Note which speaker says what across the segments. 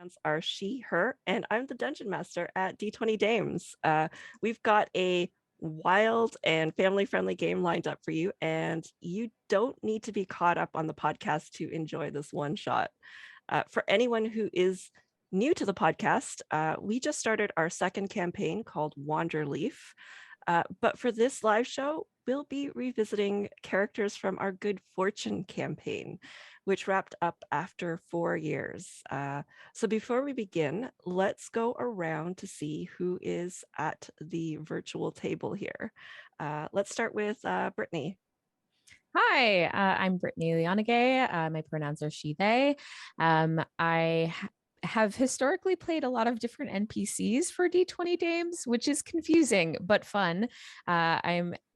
Speaker 1: pronouns are she, her, and I'm the dungeon master at D20 Dames. We've got a wild and family-friendly game lined up for you, and you don't need to be caught up on the podcast to enjoy this one shot. For anyone who is new to the podcast, we just started our second campaign called Wanderleaf. But for this live show, we'll be revisiting characters from our Good Fortune campaign, which wrapped up after 4 years. So before we begin, let's go around to see who is at the virtual table here. Let's start with Brittni.
Speaker 2: Hi, I'm Brittni Liyanage. My pronouns are she, they. I have historically played a lot of different NPCs for D20 Dames, which is confusing but fun.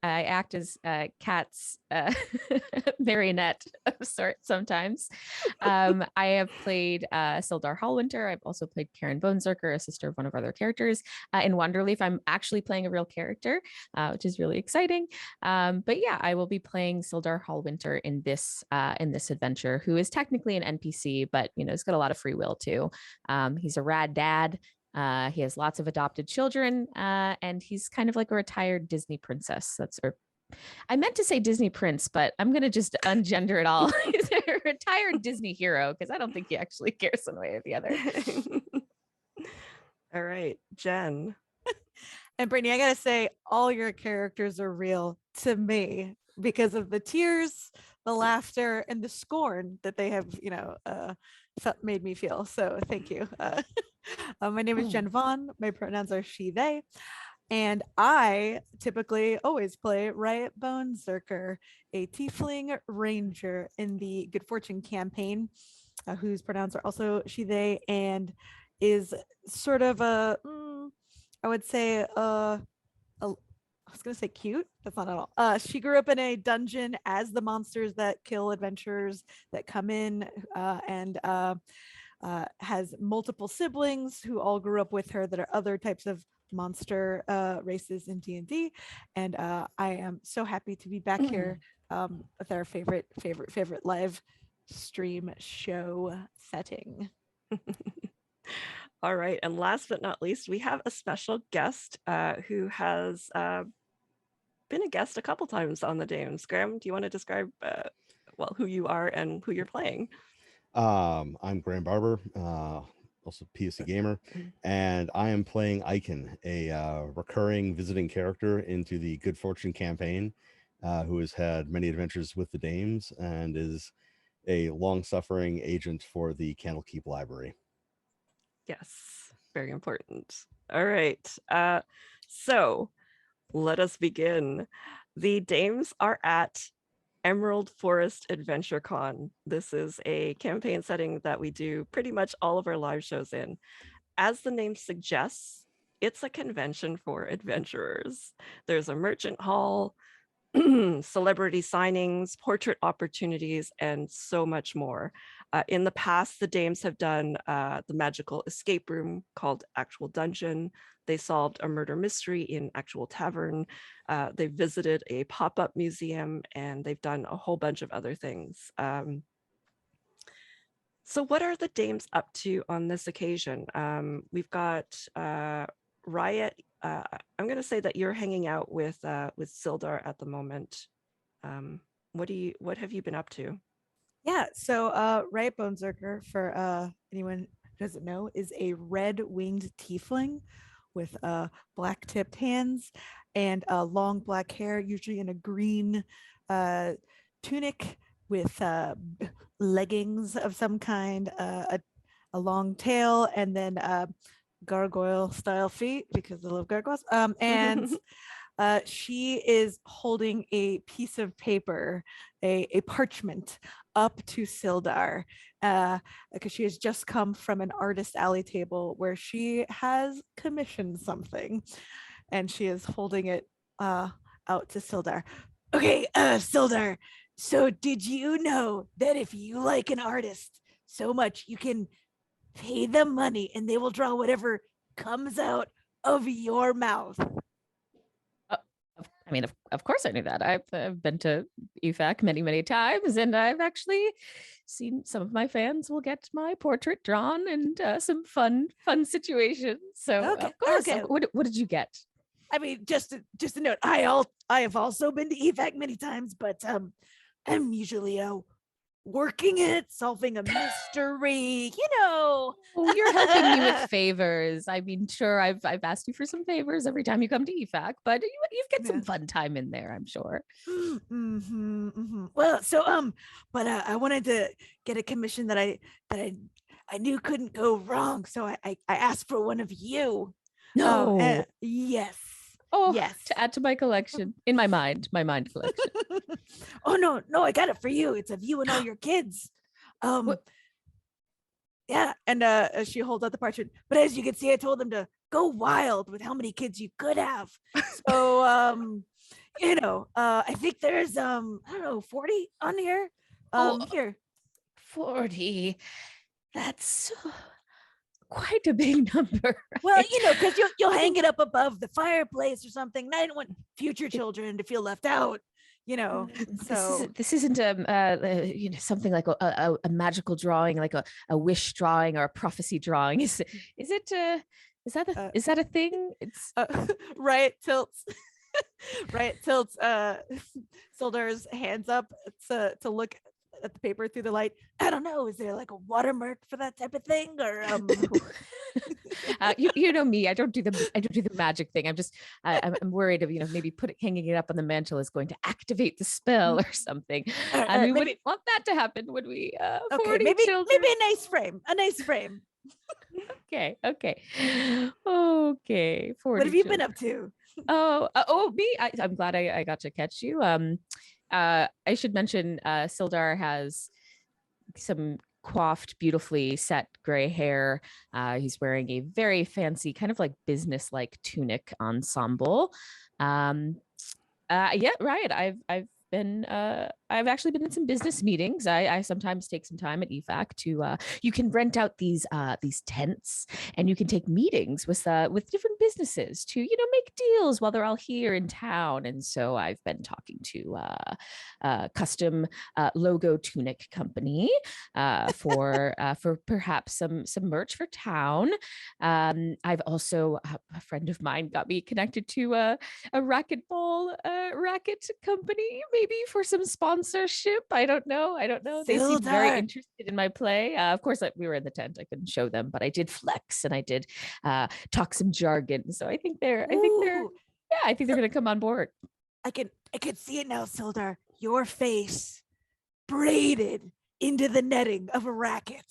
Speaker 2: I act as Kat's marionette of sorts sometimes. I have played Sildar Hallwinter. I've also played Karen Boneserker, a sister of one of our other characters. In Wanderleaf, I'm actually playing a real character, which is really exciting. But yeah, I will be playing Sildar Hallwinter in this adventure, who is technically an NPC, but he's got a lot of free will too. He's a rad dad. He has lots of adopted children, and he's kind of like a retired Disney princess. I meant to say Disney prince, but I'm going to just ungender it all. He's a retired Disney hero because I don't think he actually cares one way or the other.
Speaker 1: All right, Jen.
Speaker 3: And Brittni, I got to say, all your characters are real to me because of the tears, the laughter, and the scorn that they have, made me feel. So thank you. My name is Jen Vaughn. My pronouns are she, they. And I typically always play Riot Boneserker, a tiefling ranger in the Good Fortune campaign, whose pronouns are also she, they, and is sort of I would say, I was going to say cute. That's not at all. She grew up in a dungeon as the monsters that kill adventurers that come in, and has multiple siblings who all grew up with her that are other types of monster races in D&D. And I am so happy to be back here with our favorite live stream show setting.
Speaker 1: All right, and last but not least, we have a special guest who has been a guest a couple times on the Dames. Graeme, do you want to describe who you are and who you're playing?
Speaker 4: I'm Graeme Barber, also PSC gamer, and I am playing Ikann, a recurring visiting character into the Good Fortune campaign, who has had many adventures with the Dames and is a long-suffering agent for the Candlekeep library.
Speaker 1: Yes, very important. All right, so let us begin. The Dames are at Emerald Forest Adventure Con. This is a campaign setting that we do pretty much all of our live shows in. As the name suggests, it's a convention for adventurers. There's a merchant hall, celebrity signings, portrait opportunities, and so much more. In the past, the Dames have done the magical escape room called Actual Dungeon. They solved a murder mystery in Actual Tavern. They visited a pop-up museum, and they've done a whole bunch of other things. So what are the Dames up to on this occasion? We've got Riot. I'm going to say that you're hanging out with Sildar at the moment. What have you been up to?
Speaker 3: Yeah, so Riot Boneserker, for anyone who doesn't know, is a red-winged tiefling with black tipped hands and long black hair, usually in a green tunic with leggings of some kind, a long tail, and then gargoyle style feet because I love gargoyles. And she is holding a piece of paper, a parchment, up to Sildar, because she has just come from an artist alley table where she has commissioned something, and she is holding it out to Sildar. Okay, Sildar, so did you know that if you like an artist so much, you can pay them money and they will draw whatever comes out of your mouth?
Speaker 2: I mean, of course I knew that. I've been to EFAC many, many times, and I've actually seen some of my fans will get my portrait drawn and some fun situations. So
Speaker 3: Okay,
Speaker 2: of course,
Speaker 3: okay.
Speaker 2: what did you get?
Speaker 3: I mean, just a note. I have also been to EVAC many times, but I'm usually working it, solving a mystery.
Speaker 2: Oh, you're helping me with favors. I mean, sure, I've asked you for some favors every time you come to EFAC, but you've got some fun time in there, I'm sure.
Speaker 3: Well, so but I wanted to get a commission that I knew couldn't go wrong, so I asked for one of you.
Speaker 2: No.
Speaker 3: Yes.
Speaker 2: Oh,
Speaker 3: yes.
Speaker 2: To add to my collection, in my mind collection.
Speaker 3: Oh no, I got it for you. It's of you and all your kids. Yeah, and she holds out the parchment. But as you can see, I told them to go wild with how many kids you could have. So I think there's I don't know, 40 on here. Here.
Speaker 2: 40. That's quite a big number.
Speaker 3: Well,
Speaker 2: Right?
Speaker 3: because you'll hang it up above the fireplace or something. And I didn't want future children to feel left out. So
Speaker 2: this isn't something like a magical drawing, like a wish drawing or a prophecy drawing. Is that a thing? It's
Speaker 3: Riot tilts. Riot tilts Sildar's hands up to look at the paper through the light. I don't know. Is there like a watermark for that type of thing, or
Speaker 2: you know me. I don't do the magic thing. I'm worried of maybe hanging it up on the mantle is going to activate the spell or something. And we wouldn't want that to happen, would we?
Speaker 3: Okay, maybe a nice frame.
Speaker 2: Okay. 40
Speaker 3: what have you
Speaker 2: children.
Speaker 3: been up to?
Speaker 2: Me. I'm glad I got to catch you. I should mention Sildar has some coiffed, beautifully set gray hair. He's wearing a very fancy, kind of like business-like tunic ensemble. Yeah, right. I've actually been in some business meetings. I sometimes take some time at EFAC to you can rent out these tents and you can take meetings with different businesses to make deals while they're all here in town. And so I've been talking to custom logo tunic company for perhaps some merch for town. I've also a friend of mine got me connected to a racquetball racket company, maybe for some sponsorship. I don't know. They seemed very interested in my play. Of course, we were in the tent. I couldn't show them, but I did flex and I did talk some jargon. So I think they're going to come on board.
Speaker 3: I could see it now, Sildar. Your face braided into the netting of a racket.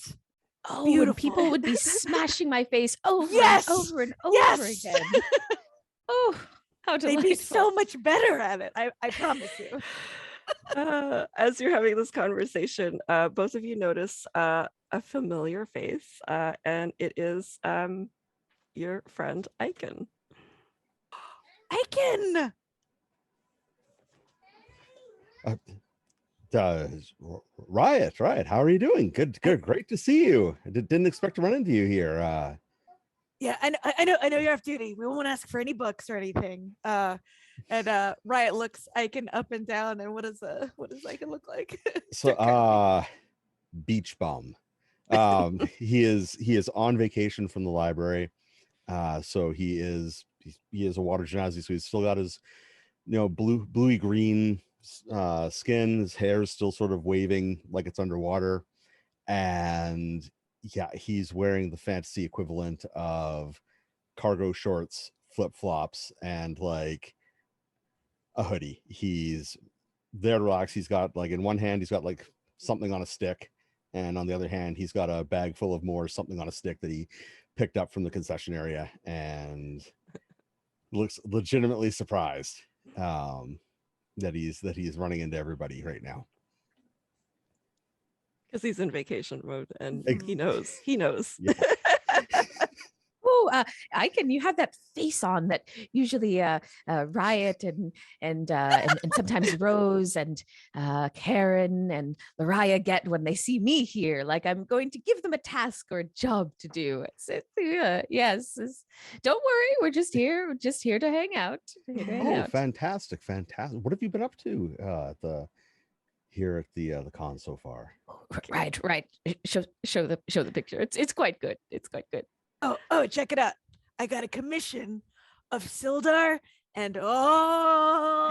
Speaker 2: Oh,
Speaker 3: beautiful.
Speaker 2: People would be smashing my face over
Speaker 3: yes!
Speaker 2: and over and over again. Oh, how delightful.
Speaker 3: They'd be so much better at it. I promise you.
Speaker 1: As you're having this conversation, both of you notice a familiar face, and it is your friend Ikann.
Speaker 3: Ikann!
Speaker 4: Riot. How are you doing? Good. Great to see you. I didn't expect to run into you here.
Speaker 3: Yeah, I know you're off duty. We won't ask for any books or anything. And Riot looks Ikann up and down. And what does Ikann look like?
Speaker 4: So beach bum. He is on vacation from the library. So he is a water genasi, so he's still got his bluey green skin. His hair is still sort of waving like it's underwater, and yeah, he's wearing the fantasy equivalent of cargo shorts, flip-flops, and like a hoodie. He's there to relax. He's got like in one hand he's got like something on a stick, and on the other hand he's got a bag full of more something on a stick that he picked up from the concession area, and looks legitimately surprised that he's running into everybody right now.
Speaker 1: Because he's in vacation mode and he knows.
Speaker 2: Oh, Ikann, you have that face on that usually Riot and sometimes Rose and Karen and Lariah get when they see me here. Like I'm going to give them a task or a job to do. Yes. Don't worry, we're just here to hang out.
Speaker 4: Fantastic. What have you been up to here at the con so far?
Speaker 2: Right. Show the picture. It's quite good.
Speaker 3: Oh, check it out. I got a commission of Sildar and all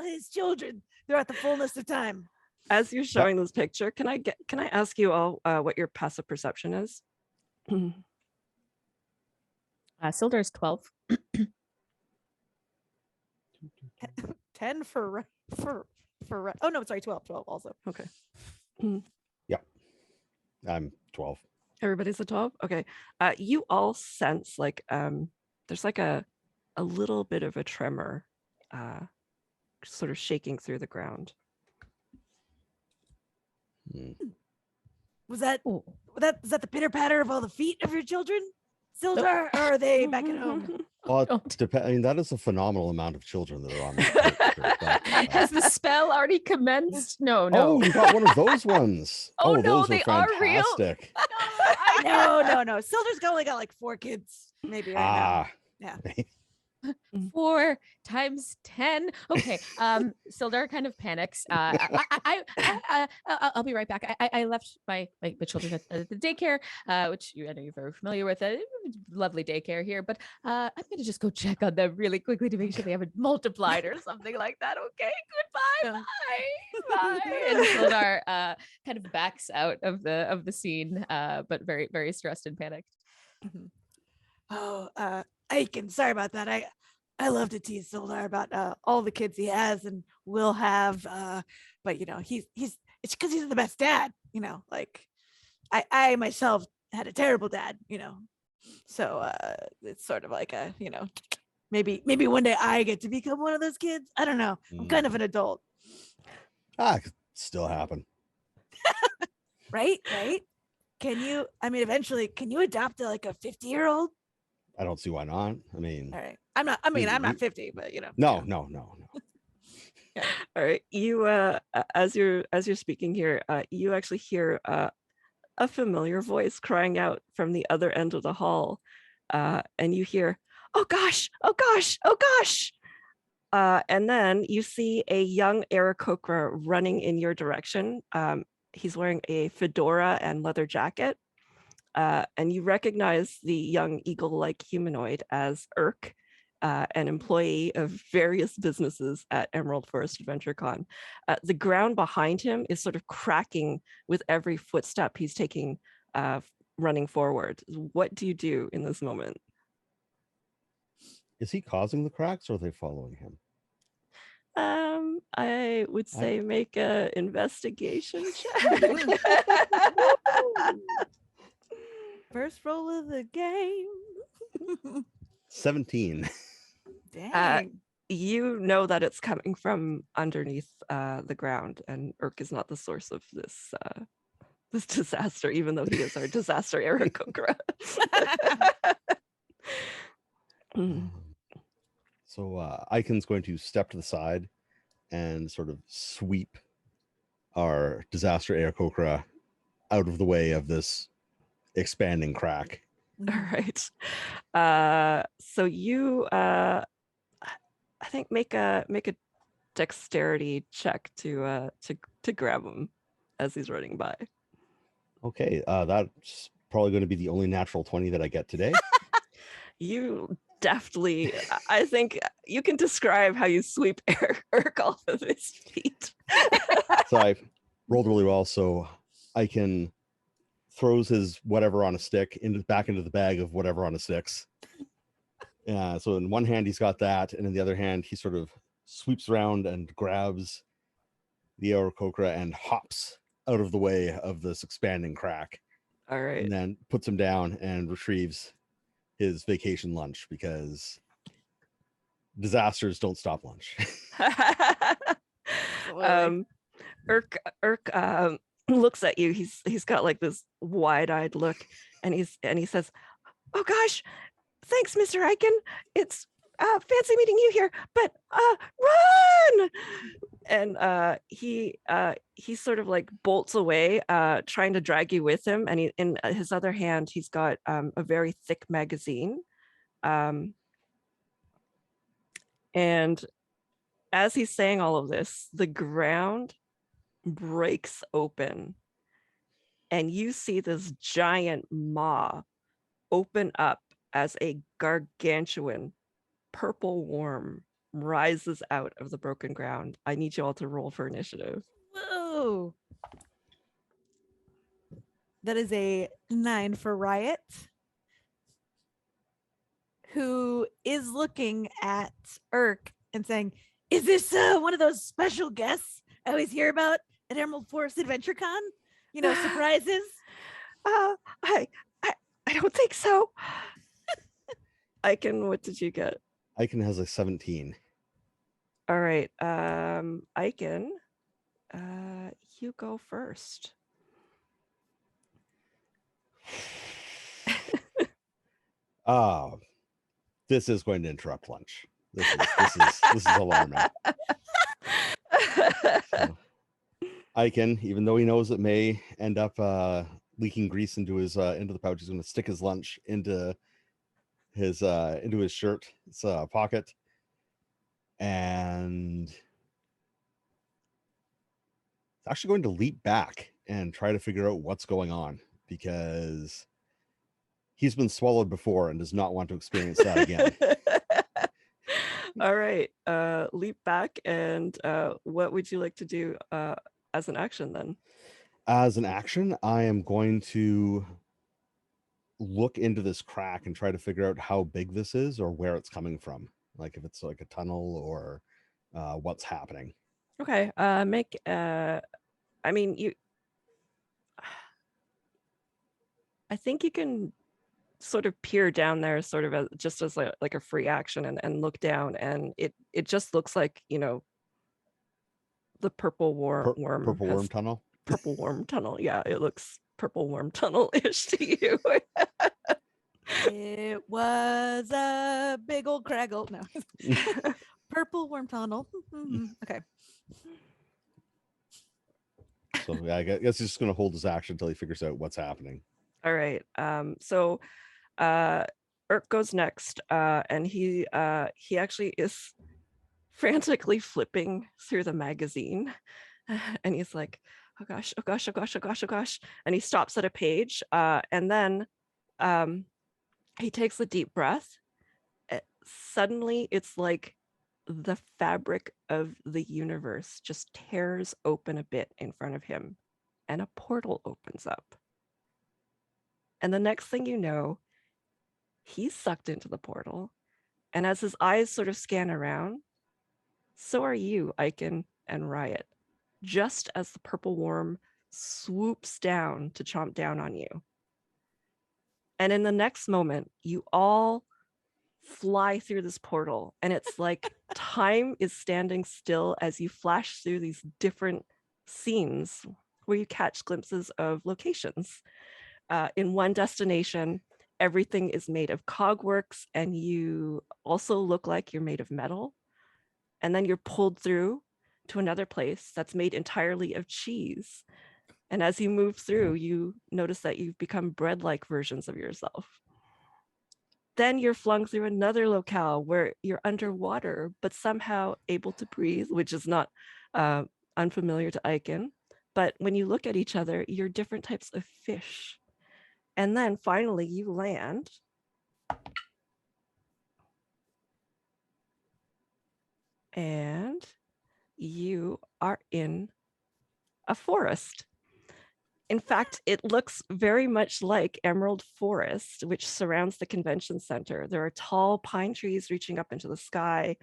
Speaker 3: his children throughout the fullness of time.
Speaker 1: As you're showing this picture, can I ask you all what your passive perception is?
Speaker 2: Sildar's 12.
Speaker 3: 10 for oh no, sorry, 12 also.
Speaker 1: Okay.
Speaker 4: Yeah, I'm 12.
Speaker 1: Everybody's a 12. Okay. You all sense like there's like a little bit of a tremor sort of shaking through the ground.
Speaker 3: Was that the pitter patter of all the feet of your children, Sildar, or are they back at home?
Speaker 4: Well, I mean, that is a phenomenal amount of children that are on this picture, but,
Speaker 2: Has the spell already commenced? No.
Speaker 4: Oh, you got one of those ones.
Speaker 2: Oh, no,
Speaker 4: those
Speaker 2: they
Speaker 4: are
Speaker 2: are real.
Speaker 4: fantastic.
Speaker 3: No. Sildar's only got like 4 kids, maybe right now. Yeah.
Speaker 2: 4 times 10. Okay. Sildar kind of panics. I'll be right back. I left my children at the daycare, which I know you're very familiar with. Lovely daycare here, but I'm gonna just go check on them really quickly to make sure they haven't multiplied or something like that. Okay. Goodbye. Bye. And Sildar kind of backs out of the scene, but very, very stressed and panicked.
Speaker 3: Oh, Ikann, sorry about that. I love to tease Sildar about all the kids he has and will have, but he's it's because he's the best dad. Like I myself had a terrible dad. So it's sort of like a maybe one day I get to become one of those kids. I don't know. I'm kind of an adult.
Speaker 4: It could still happen.
Speaker 3: Right? Eventually, can you adopt a 50-year-old?
Speaker 4: I don't see why not. I mean,
Speaker 3: all right. I'm not 50, but
Speaker 4: No.
Speaker 1: Yeah. All right. You as you're speaking here, you actually hear a familiar voice crying out from the other end of the hall. And you hear, "Oh gosh, oh gosh, oh gosh." And then you see a young Errk running in your direction. He's wearing a fedora and leather jacket. And you recognize the young eagle-like humanoid as Errk, an employee of various businesses at Emerald Forest Adventure Con. The ground behind him is sort of cracking with every footstep he's taking running forward. What do you do in this moment?
Speaker 4: Is he causing the cracks or are they following him?
Speaker 1: I would say make an investigation check.
Speaker 3: First roll of the game.
Speaker 4: 17.
Speaker 3: Dang.
Speaker 1: You know that it's coming from underneath the ground, and Errk is not the source of this disaster, even though he is our disaster Errk.
Speaker 4: So Ikann's going to step to the side and sort of sweep our disaster Errk out of the way of this expanding crack.
Speaker 1: All right. So you I think make a dexterity check to grab him as he's running by.
Speaker 4: Okay, that's probably going to be the only natural 20 that I get today.
Speaker 1: You deftly, I think you can describe how you sweep Errk off of his feet.
Speaker 4: So I rolled really well, so Ikann throws his whatever on a stick back into the bag of whatever on a sticks. So in one hand he's got that, and in the other hand he sort of sweeps around and grabs the Errk and hops out of the way of this expanding crack.
Speaker 1: All right.
Speaker 4: And then puts him down and retrieves his vacation lunch, because disasters don't stop lunch.
Speaker 1: Errk looks at you. He's got like this wide-eyed look, and he says, Oh gosh, thanks, Mr. Ikann. It's fancy meeting you here, but run! And he sort of like bolts away, trying to drag you with him. And he, in his other hand, he's got a very thick magazine. And as he's saying all of this, the ground breaks open, and you see this giant maw open up as a gargantuan purple worm rises out of the broken ground. I need you all to roll for initiative.
Speaker 3: Whoa. That is a 9 for Riot, who is looking at Errk and saying, is this one of those special guests I always hear about at Emerald Forest Adventure Con? You know, surprises?
Speaker 1: I don't think so. Ikann, what did you get?
Speaker 4: Ikann has a 17.
Speaker 1: All right. Ikann, you go first.
Speaker 4: This is going to interrupt lunch. This is alarming. So, Ikann, even though he knows it may end up leaking grease into his into the pouch, he's going to stick his lunch into his shirt pocket, and it's actually going to leap back and try to figure out what's going on, because he's been swallowed before and does not want to experience that again.
Speaker 1: All right. Leap back, and what would you like to do as an action then?
Speaker 4: As an action, I am going to look into this crack and try to figure out how big this is or where it's coming from. Like if it's like a tunnel or what's happening.
Speaker 1: Okay. Make I mean, I think you can sort of peer down there sort of just as like a free action, and look down, and it just looks like, you know, the purple worm
Speaker 4: purple worm tunnel.
Speaker 1: Purple worm tunnel. Yeah, it looks purple worm tunnel-ish to you.
Speaker 3: It was a big old craggle. No. Purple worm tunnel. Okay.
Speaker 4: So yeah, I guess he's just going to hold his action until he figures out what's happening.
Speaker 1: All right. So Errk goes next, and he actually is frantically flipping through the magazine, and he's like, oh gosh, oh gosh, oh gosh, oh gosh, oh gosh. And he stops at a page, and then he takes a deep breath. Suddenly, it's like the fabric of the universe just tears open a bit in front of him, and a portal opens up. And the next thing you know, he's sucked into the portal. And as his eyes sort of scan around, so are you, Ikann and Riot, just as the purple worm swoops down to chomp down on you. And in the next moment, you all fly through this portal, and it's like time is standing still as you flash through these different scenes where you catch glimpses of locations. In one destination, everything is made of cogworks, and you also look like you're made of metal. And then you're pulled through to another place that's made entirely of cheese. And as you move through, you notice that you've become bread-like versions of yourself. Then you're flung through another locale where you're underwater, but somehow able to breathe, which is not unfamiliar to Ikann. But when you look at each other, you're different types of fish. And then finally you land and you are in a forest. In fact, it looks very much like Emerald Forest, which surrounds the convention center. There are tall pine trees reaching up into the sky.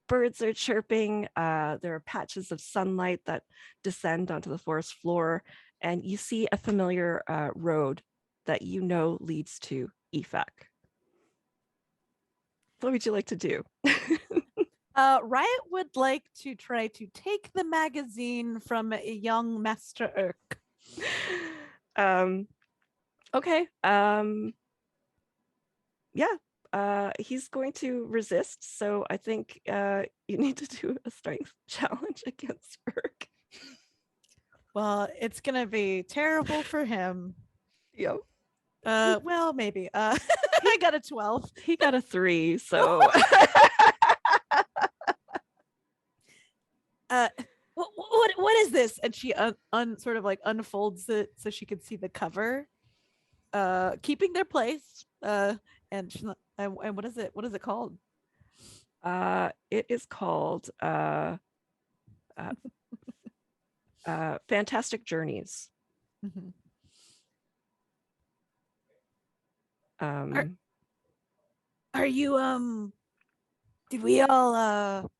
Speaker 1: Birds are chirping. There are patches of sunlight that descend onto the forest floor. And you see a familiar road that you know leads to Efek. What would you like to do?
Speaker 3: Riot would like to try to take the magazine from a young Master Errk.
Speaker 1: Okay. he's going to resist. So I think you need to do a strength challenge against Errk.
Speaker 3: Well, it's gonna be terrible for him.
Speaker 1: Yep.
Speaker 3: Well, maybe. I got a 12.
Speaker 1: He got a 3, so
Speaker 3: What is this? And she sort of like unfolds it so she could see the cover. Keeping their place. And she's not, and what is it? What is it called?
Speaker 1: it is called Fantastic Journeys.
Speaker 3: Mhm. Are you did we all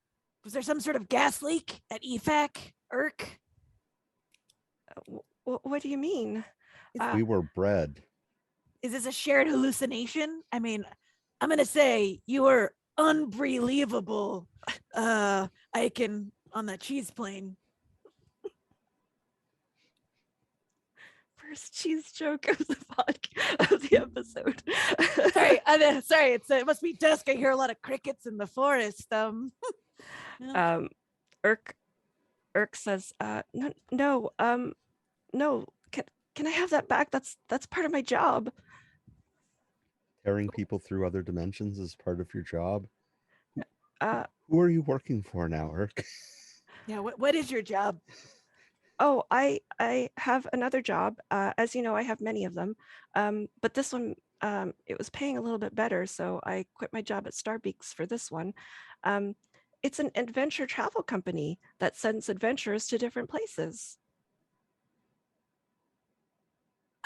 Speaker 3: was there some sort of gas leak at EFAC, Errk?
Speaker 1: What do you mean?
Speaker 4: We were bred.
Speaker 3: Is this a shared hallucination? I mean, I'm gonna say you were unbelievable, Ikann, on that cheese plane.
Speaker 1: First cheese joke of the podcast of the episode.
Speaker 3: Sorry, sorry. It must be dusk. I hear a lot of crickets in the forest.
Speaker 1: Errk says, no, can I have that back? That's part of my job.
Speaker 4: Tearing people through other dimensions is part of your job.
Speaker 1: Who
Speaker 4: are you working for now, Errk?
Speaker 3: Yeah, what is your job?
Speaker 1: Oh, I have another job. As you know, I have many of them. But this one, it was paying a little bit better, so I quit my job at Starbeaks for this one. It's an adventure travel company that sends adventurers to different places.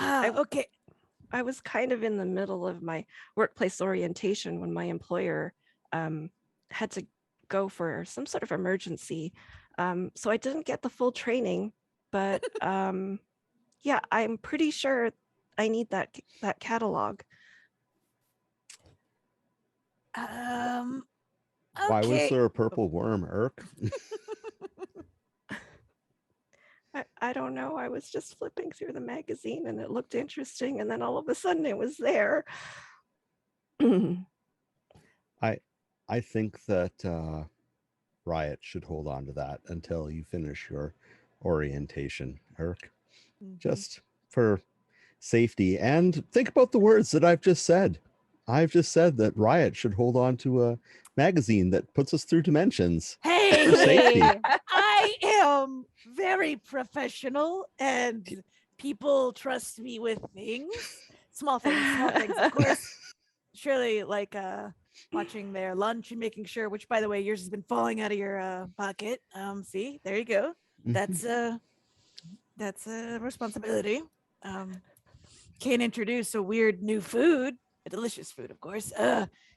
Speaker 3: Okay.
Speaker 1: I was kind of in the middle of my workplace orientation when my employer had to go for some sort of emergency. So I didn't get the full training, but yeah, I'm pretty sure I need that catalog.
Speaker 3: Okay.
Speaker 4: Why was there a purple worm, Errk?
Speaker 1: I don't know. I was just flipping through the magazine and it looked interesting, and then all of a sudden it was there.
Speaker 4: I think that Riot should hold on to that until you finish your orientation, Errk. Just for safety, and think about the words that I've just said. I've just said that Riot should hold on to a magazine that puts us through dimensions.
Speaker 3: Hey,
Speaker 4: For safety.
Speaker 3: I am very professional, and people trust me with things. Small things, of course. Surely, like watching their lunch and making sure, which, by the way, yours has been falling out of your pocket. See, there you go. That's a responsibility. Can't introduce a weird new food, a delicious food, of course,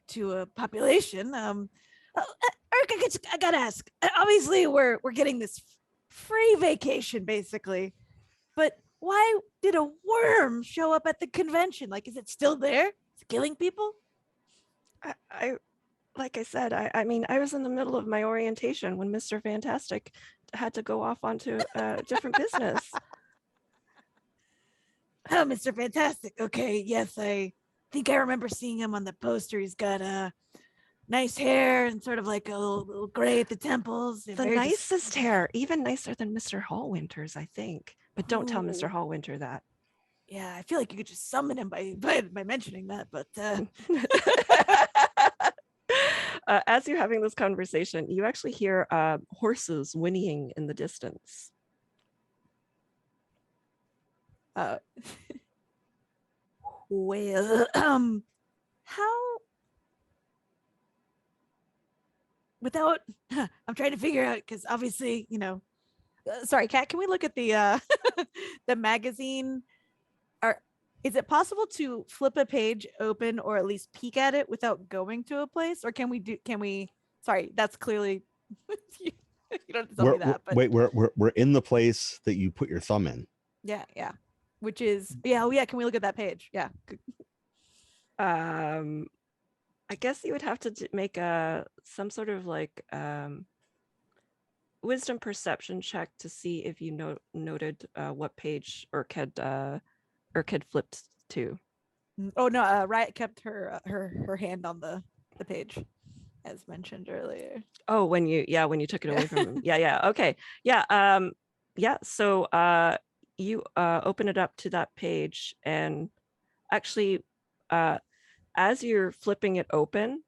Speaker 3: to a population. Errk, I gotta ask. Obviously, we're getting this free vacation, basically, but why did a worm show up at the convention? Like, is it still there? It's killing people?
Speaker 1: I like I said, I mean, I was in the middle of my orientation when Mr. Fantastic had to go off onto a different business.
Speaker 3: Oh, Mr. Fantastic. Okay, yes, I think I remember seeing him on the poster. He's got nice hair and sort of like a little gray at the temples.
Speaker 1: The nicest hair, even nicer than Mr. Hallwinter's, I think. But don't tell Mr. Hallwinter that.
Speaker 3: Yeah, I feel like you could just summon him by mentioning that, but
Speaker 1: as you're having this conversation, you actually hear horses whinnying in the distance.
Speaker 3: Well, how without I'm trying to figure out, because obviously, sorry, Kat, can we look at the the magazine? Is it possible to flip a page open or at least peek at it without going to a place, or can we sorry, that's clearly you don't have to tell me that, but
Speaker 4: wait, we're in the place that you put your thumb in.
Speaker 3: yeah, which is can we look at that page? Yeah.
Speaker 1: I guess you would have to make some sort of like wisdom perception check to see if you noted what page Errk had flipped to.
Speaker 3: Oh no, Riot kept her hand on the page, as mentioned earlier.
Speaker 1: Oh, when you took it away from him. Yeah. Okay. Yeah. So you open it up to that page, and actually as you're flipping it open,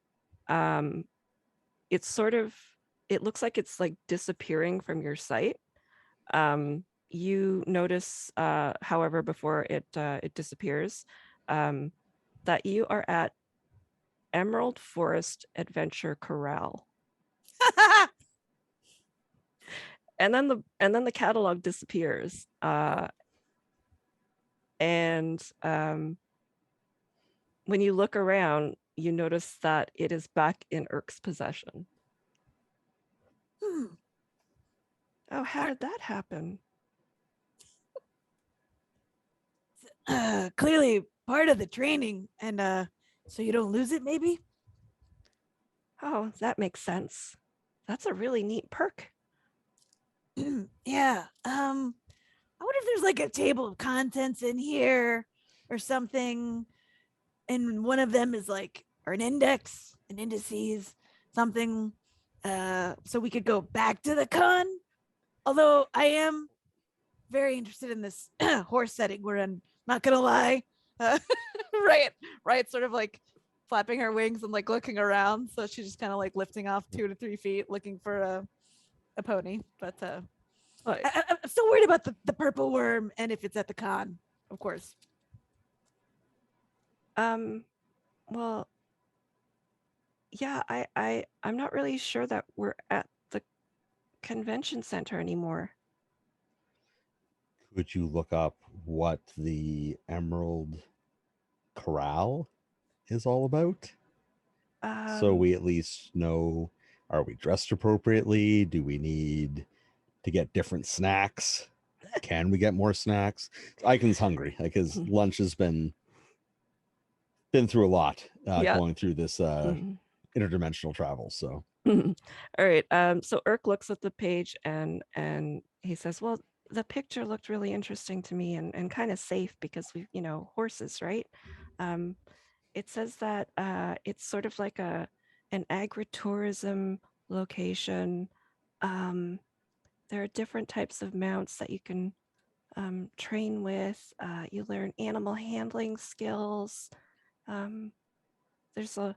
Speaker 1: it's it looks like it's like disappearing from your sight. You notice, however, before it disappears, that you are at Emerald Forest Adventure Corral. And then the catalog disappears. And when you look around, you notice that it is back in Errk's possession. Oh, how did that happen?
Speaker 3: Clearly part of the training, and so you don't lose it, maybe.
Speaker 1: Oh, that makes sense. That's a really neat perk.
Speaker 3: Yeah. I wonder if there's like a table of contents in here or something, and one of them is like, or an index, an indices, something, so we could go back to the con. Although I am very interested in this horse setting we're in, not gonna lie. Right, sort of like flapping her wings and like looking around, so she's just kind of like lifting off 2 to 3 feet looking for a pony. But I'm still worried about the purple worm, and if it's at the con, of course.
Speaker 1: Well, yeah, I'm not really sure that we're at the convention center anymore.
Speaker 4: Could you look up what the Emerald Corral is all about? So we at least know, are we dressed appropriately? Do we need to get different snacks? Can we get more snacks? Ikann's hungry because lunch has been through a lot going through this interdimensional travel. So
Speaker 1: all right. So Errk looks at the page and he says, well, the picture looked really interesting to me and kind of safe because we, horses, right? It says that it's sort of like an agritourism location. There are different types of mounts that you can train with. You learn animal handling skills. There's a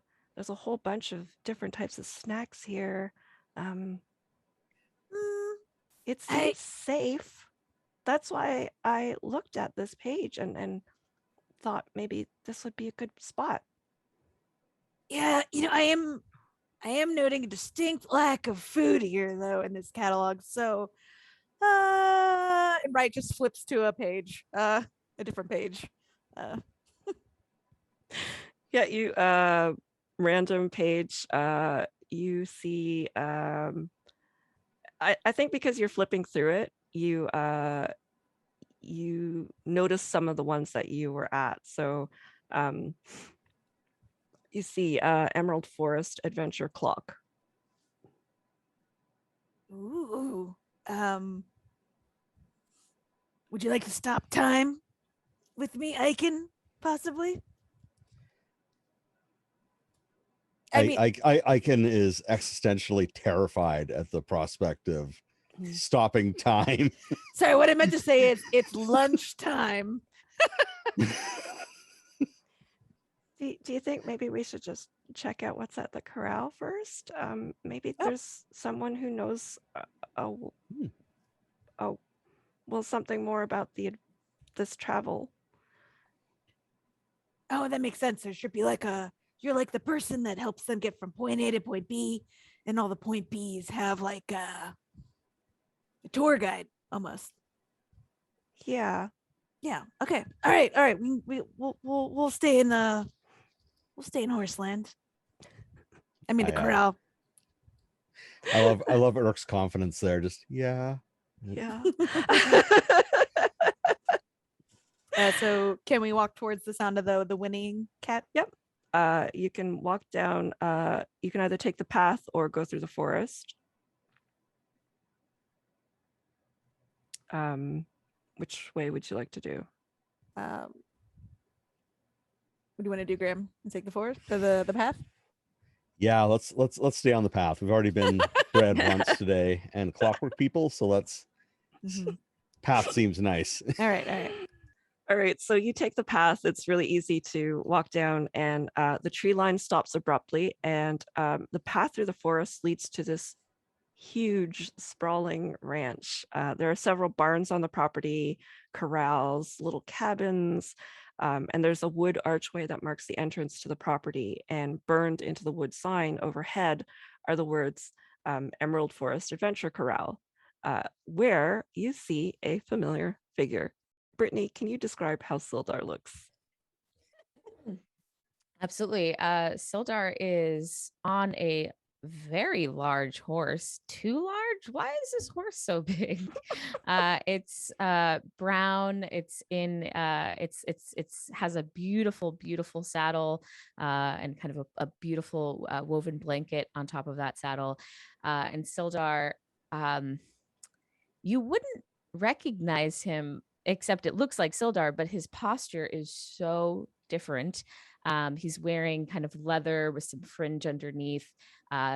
Speaker 1: whole bunch of different types of snacks here. It seems safe. That's why I looked at this page and thought maybe this would be a good spot.
Speaker 3: Yeah, I am noting a distinct lack of food here though in this catalog. So and Bright just flips to a page, a different page.
Speaker 1: Yeah, you random page, you see I think because you're flipping through it, you notice some of the ones that you were at. So you see Emerald Forest Adventure Clock.
Speaker 3: Ooh. Would you like to stop time with me, Ikann, possibly?
Speaker 4: Ikann is existentially terrified at the prospect of stopping time.
Speaker 3: Sorry, what I meant to say is it's lunchtime.
Speaker 1: Do you think maybe we should just check out what's at the corral first? Maybe there's someone who knows something more about this travel.
Speaker 3: Oh, that makes sense. There should be you're like the person that helps them get from point A to point B, and all the point B's have like a tour guide almost.
Speaker 1: Yeah.
Speaker 3: Okay. All right. We'll stay in Horseland. I mean the corral.
Speaker 4: I love Errk's confidence there. Just
Speaker 1: yeah.
Speaker 3: So can we walk towards the sound of the whinnying cat?
Speaker 1: Yep. You can walk down. You can either take the path or go through the forest. Which way would you like to do?
Speaker 3: What do you want to do, Graeme? And take the forest or the path?
Speaker 4: Yeah, let's stay on the path. We've already been bred once today, and clockwork people. So let's path seems nice.
Speaker 3: All right, all right.
Speaker 1: All right, so you take the path. It's really easy to walk down, and the tree line stops abruptly, and the path through the forest leads to this huge, sprawling ranch. There are several barns on the property, corrals, little cabins, and there's a wood archway that marks the entrance to the property. And burned into the wood sign overhead are the words Emerald Forest Adventure Corral, where you see a familiar figure. Brittni, can you describe how Sildar looks?
Speaker 2: Absolutely. Sildar is on a very large horse. Too large? Why is this horse so big? It's brown. It's in it's has a beautiful saddle and kind of a beautiful woven blanket on top of that saddle. And Sildar, you wouldn't recognize him, except it looks like Sildar, but his posture is so different. He's wearing kind of leather with some fringe underneath,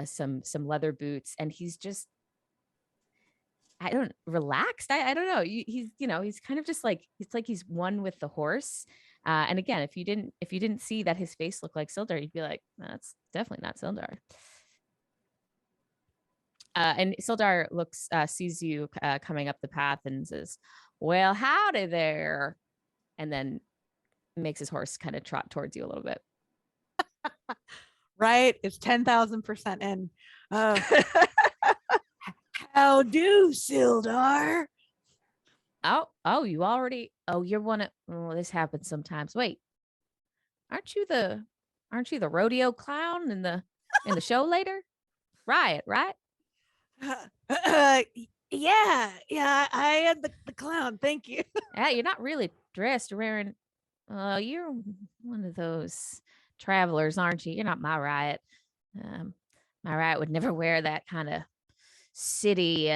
Speaker 2: some leather boots, and he's just relaxed. I don't know. He's kind of just like it's like he's one with the horse. And again, if you didn't see that his face looked like Sildar, you'd be like, that's definitely not Sildar. And Sildar sees you coming up the path and says, "Well, howdy there," and then makes his horse kind of trot towards you a little bit.
Speaker 3: Right, it's 10,000% in. How do, Sildar?
Speaker 2: Oh, you already. Oh, you're one of. Oh, this happens sometimes. Wait, aren't you the rodeo clown in the show later? Riot, right?
Speaker 3: Yeah, I am the clown. Thank you.
Speaker 2: Yeah, you're not really dressed or wearing. You're one of those travelers, aren't you? You're not my Riot. My Riot would never wear that kind of city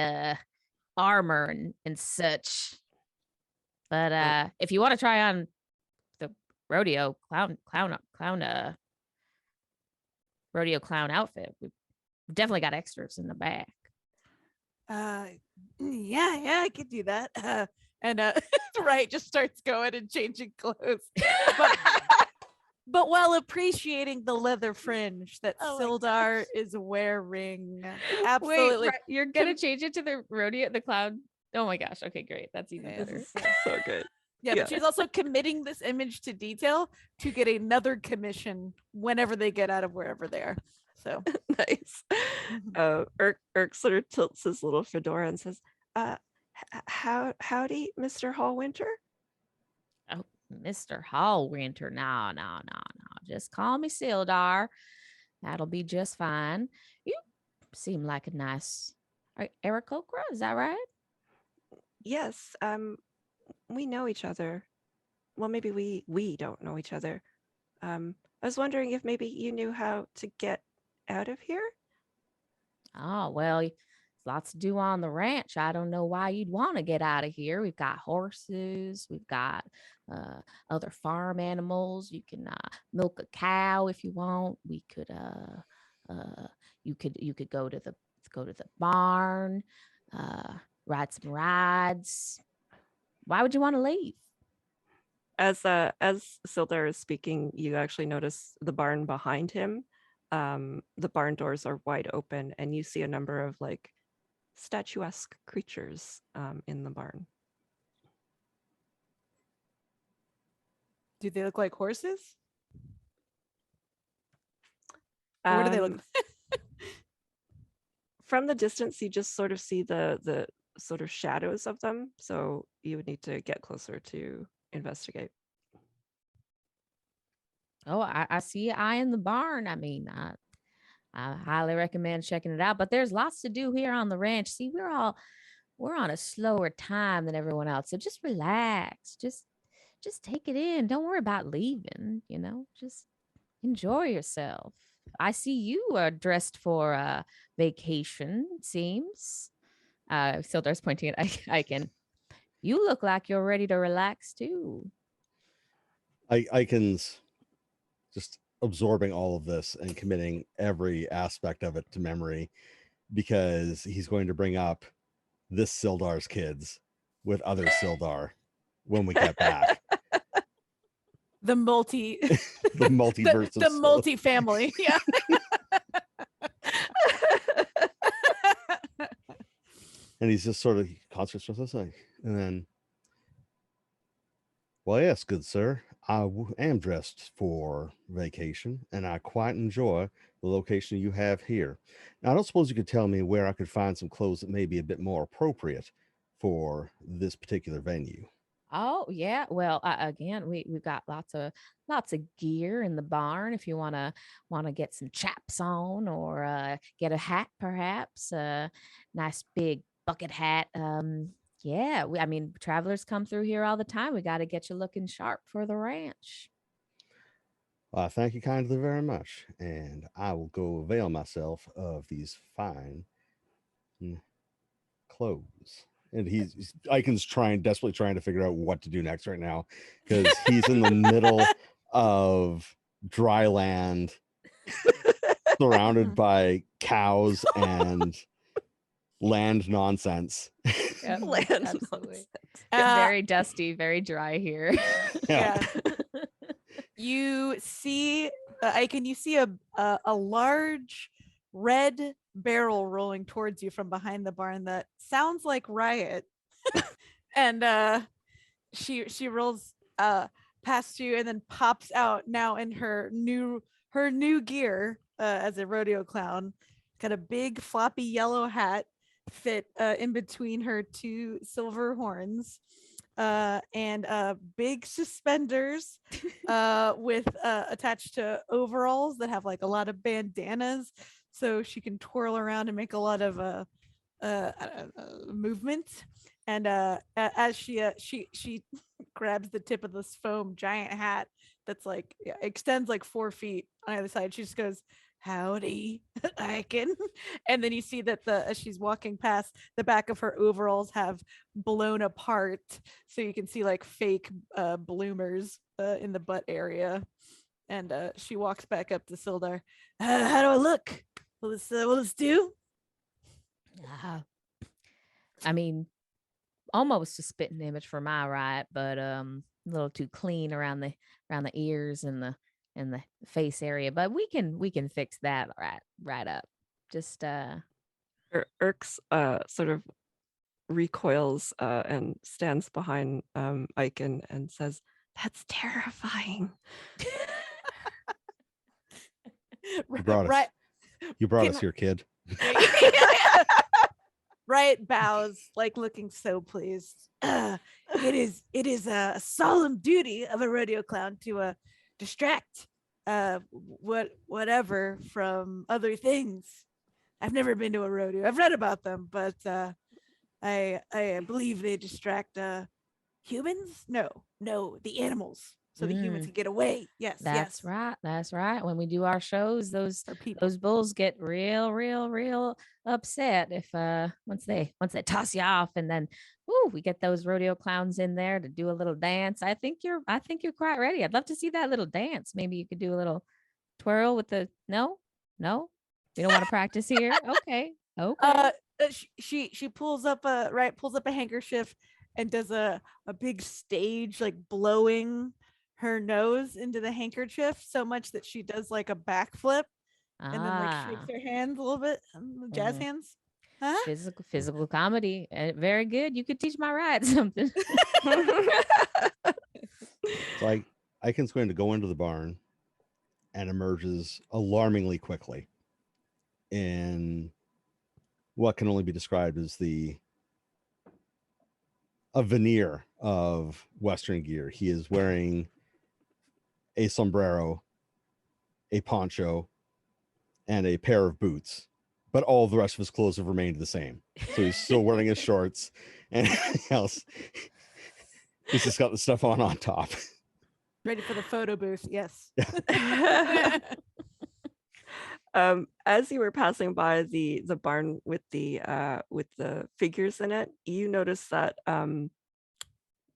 Speaker 2: armor and such. But if you want to try on the rodeo clown outfit, we've definitely got extras in the back.
Speaker 3: Yeah, I could do that. And right, just starts going and changing clothes, but while appreciating the leather fringe that Sildar is wearing. Absolutely.
Speaker 2: Wait, you're gonna change it to the clown. Oh my gosh. Okay, great. That's even better.
Speaker 1: So good.
Speaker 3: Yeah, but she's also committing this image to detail to get another commission whenever they get out of wherever they are. So
Speaker 1: nice. Errk sort of tilts his little fedora and says, howdy, Mr. Hallwinter.
Speaker 2: Oh, Mr. Hallwinter. No. Just call me Sildar. That'll be just fine. You seem like a nice Errk, is that right?
Speaker 1: Yes. We know each other. Well, maybe we don't know each other. I was wondering if maybe you knew how to get out of here.
Speaker 2: Oh, well, there's lots to do on the ranch. I don't know why you'd want to get out of here. We've got horses. We've got other farm animals. You can milk a cow if you want. We could you could go to the barn, ride some rides. Why would you want to leave?
Speaker 1: As Sildar is speaking, you actually notice the barn behind him. The barn doors are wide open, and you see a number of like statuesque creatures in the barn.
Speaker 3: Do they look like horses? Or what do they look like?
Speaker 1: From the distance, you just sort of see the sort of shadows of them. So you would need to get closer to investigate.
Speaker 2: Oh, I see an eye in the barn. I mean, I highly recommend checking it out. But there's lots to do here on the ranch. See, we're on a slower time than everyone else. So just relax. Just take it in. Don't worry about leaving, just enjoy yourself. I see you are dressed for a vacation, it seems. Sildar's pointing at Ikann. You look like you're ready to relax too.
Speaker 4: Ikann's just absorbing all of this and committing every aspect of it to memory, because he's going to bring up this Sildar's kids with other Sildar when we get back.
Speaker 3: The multi
Speaker 4: The multiverse
Speaker 3: the
Speaker 4: of
Speaker 3: multi family. Yeah.
Speaker 4: And he's just sort of concentrates with us, like, and then, well, yes, good sir, am dressed for vacation, and I quite enjoy the location you have here. Now, I don't suppose you could tell me where I could find some clothes that may be a bit more appropriate for this particular venue.
Speaker 2: Oh yeah. Well, again, we've got lots of gear in the barn. If you wanna get some chaps on, or get a hat, perhaps a nice big bucket hat. Yeah. I mean, travelers come through here all the time. We got to get you looking sharp for the ranch.
Speaker 4: Thank you kindly very much, and I will go avail myself of these fine clothes. And Icon's desperately trying to figure out what to do next right now, because he's in the middle of dry land, surrounded by cows and land nonsense.
Speaker 2: Yep,
Speaker 1: Land
Speaker 2: absolutely.
Speaker 1: nonsense.
Speaker 2: Very dusty, very dry here.
Speaker 3: Yeah. You see, Ikann, you see a large red barrel rolling towards you from behind the barn that sounds like Riot. And she rolls past you and then pops out now in her new gear as a rodeo clown. Got a big floppy yellow hat fit in between her two silver horns. And big suspenders with attached to overalls that have like a lot of bandanas, so she can twirl around and make a lot of movement. And as she grabs the tip of this foam giant hat that's like extends like 4 feet on either side, she just goes, "Howdy, Ikann." And then you see that as she's walking past, the back of her overalls have blown apart, so you can see like fake bloomers in the butt area. And she walks back up to Sildar. How do I look? Will this do?
Speaker 2: I mean, almost a spitting image for my right, but a little too clean around the ears and the face area. But we can fix that right up. Just
Speaker 1: Erk's sort of recoils and stands behind Ikann and says, "That's terrifying."
Speaker 4: You brought us here, kid.
Speaker 3: Riot bows, like looking so pleased. It is a solemn duty of a rodeo clown to distract whatever from other things. I've never been to a rodeo. I've read about them, but I believe they distract humans. No, the animals, so the humans can get away. Yes,
Speaker 2: that's right. That's right. When we do our shows, those bulls get real upset if once they toss you off, and then we get those rodeo clowns in there to do a little dance. I think you're quite ready. I'd love to see that little dance. Maybe you could do a little twirl with the no. We don't want to practice here. Okay.
Speaker 3: She pulls up a handkerchief and does a big stage, like blowing her nose into the handkerchief so much that she does like a backflip and then like shakes her hands a little bit, jazz hands. Huh?
Speaker 2: Physical comedy. Very good. You could teach my ride something.
Speaker 4: It's like Ikann's going to go into the barn and emerges alarmingly quickly in what can only be described as a veneer of Western gear. He is wearing a sombrero, a poncho, and a pair of boots, but all the rest of his clothes have remained the same. So he's still wearing his shorts and everything else. He's just got the stuff on top.
Speaker 3: Ready for the photo booth. Yes.
Speaker 1: As you were passing by the barn with the figures in it, you notice that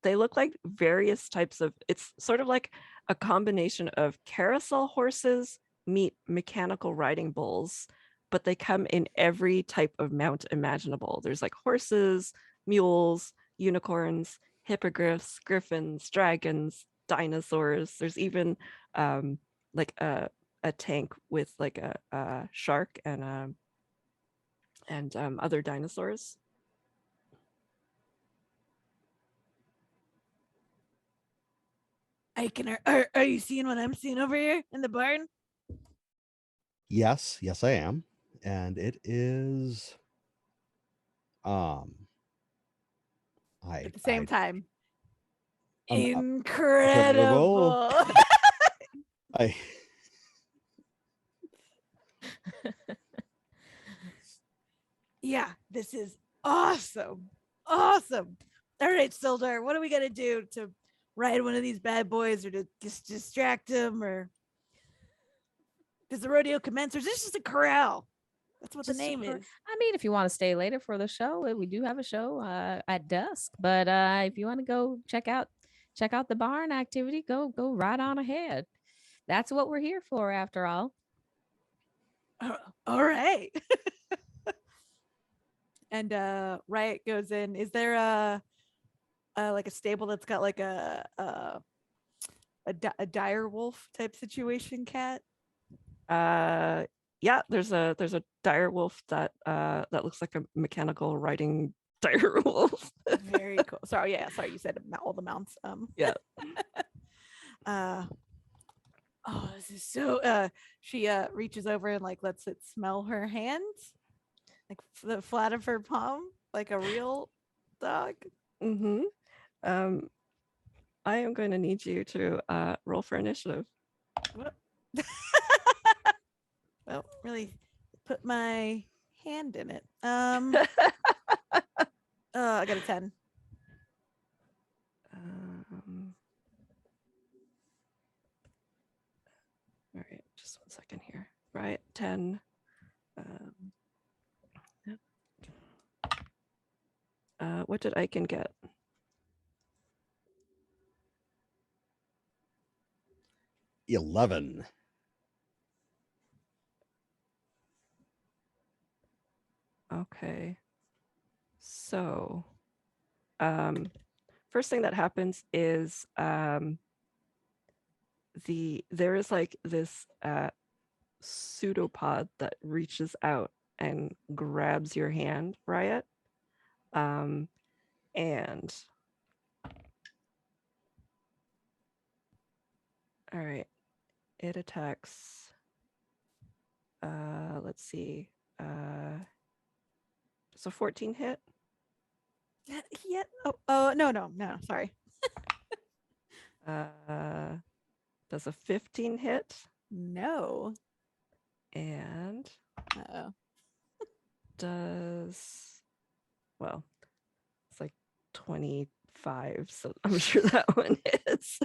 Speaker 1: they look like various types of, it's sort of like a combination of carousel horses meet mechanical riding bulls, but they come in every type of mount imaginable. There's like horses, mules, unicorns, hippogriffs, griffins, dragons, dinosaurs. There's even like a tank with like a shark and other dinosaurs.
Speaker 3: Ikann, are you seeing what I'm seeing over here in the barn?
Speaker 4: Yes, I am. And it is at
Speaker 3: At the same time,
Speaker 4: incredible.
Speaker 3: incredible.
Speaker 4: I
Speaker 3: Yeah, this is awesome. Awesome. All right, Sildar, what are we gonna do to ride one of these bad boys, or to just distract him, or does the rodeo commence, or is this just a corral? That's what the name is.
Speaker 2: I mean, if you want to stay later for the show, we do have a show at dusk. But if you want to go check out the barn activity, go right on ahead. That's what we're here for, after all.
Speaker 3: All right. And Riot goes in. Is there a like a stable that's got like a dire wolf type situation, Kat?
Speaker 1: Yeah, there's a dire wolf that looks like a mechanical riding dire wolf.
Speaker 3: Very cool. Sorry, you said all the mounts.
Speaker 1: Yeah.
Speaker 3: Oh, this is so. She reaches over and like lets it smell her hands, like the flat of her palm, like a real dog.
Speaker 1: Mm-hmm. I am going to need you to roll for initiative.
Speaker 3: Well, really put my hand in it. I got a 10.
Speaker 1: All right, just 1 second here. Right, 10. What did Ikann get?
Speaker 4: $11.
Speaker 1: Okay. So, first thing that happens is there is like this pseudopod that reaches out and grabs your hand, Riot. And all right, it attacks. Let's see. Does a 14 hit?
Speaker 3: Yeah. Oh, no. Sorry.
Speaker 1: Does a 15 hit?
Speaker 3: No.
Speaker 1: And well, it's like 25, so I'm sure that one hits.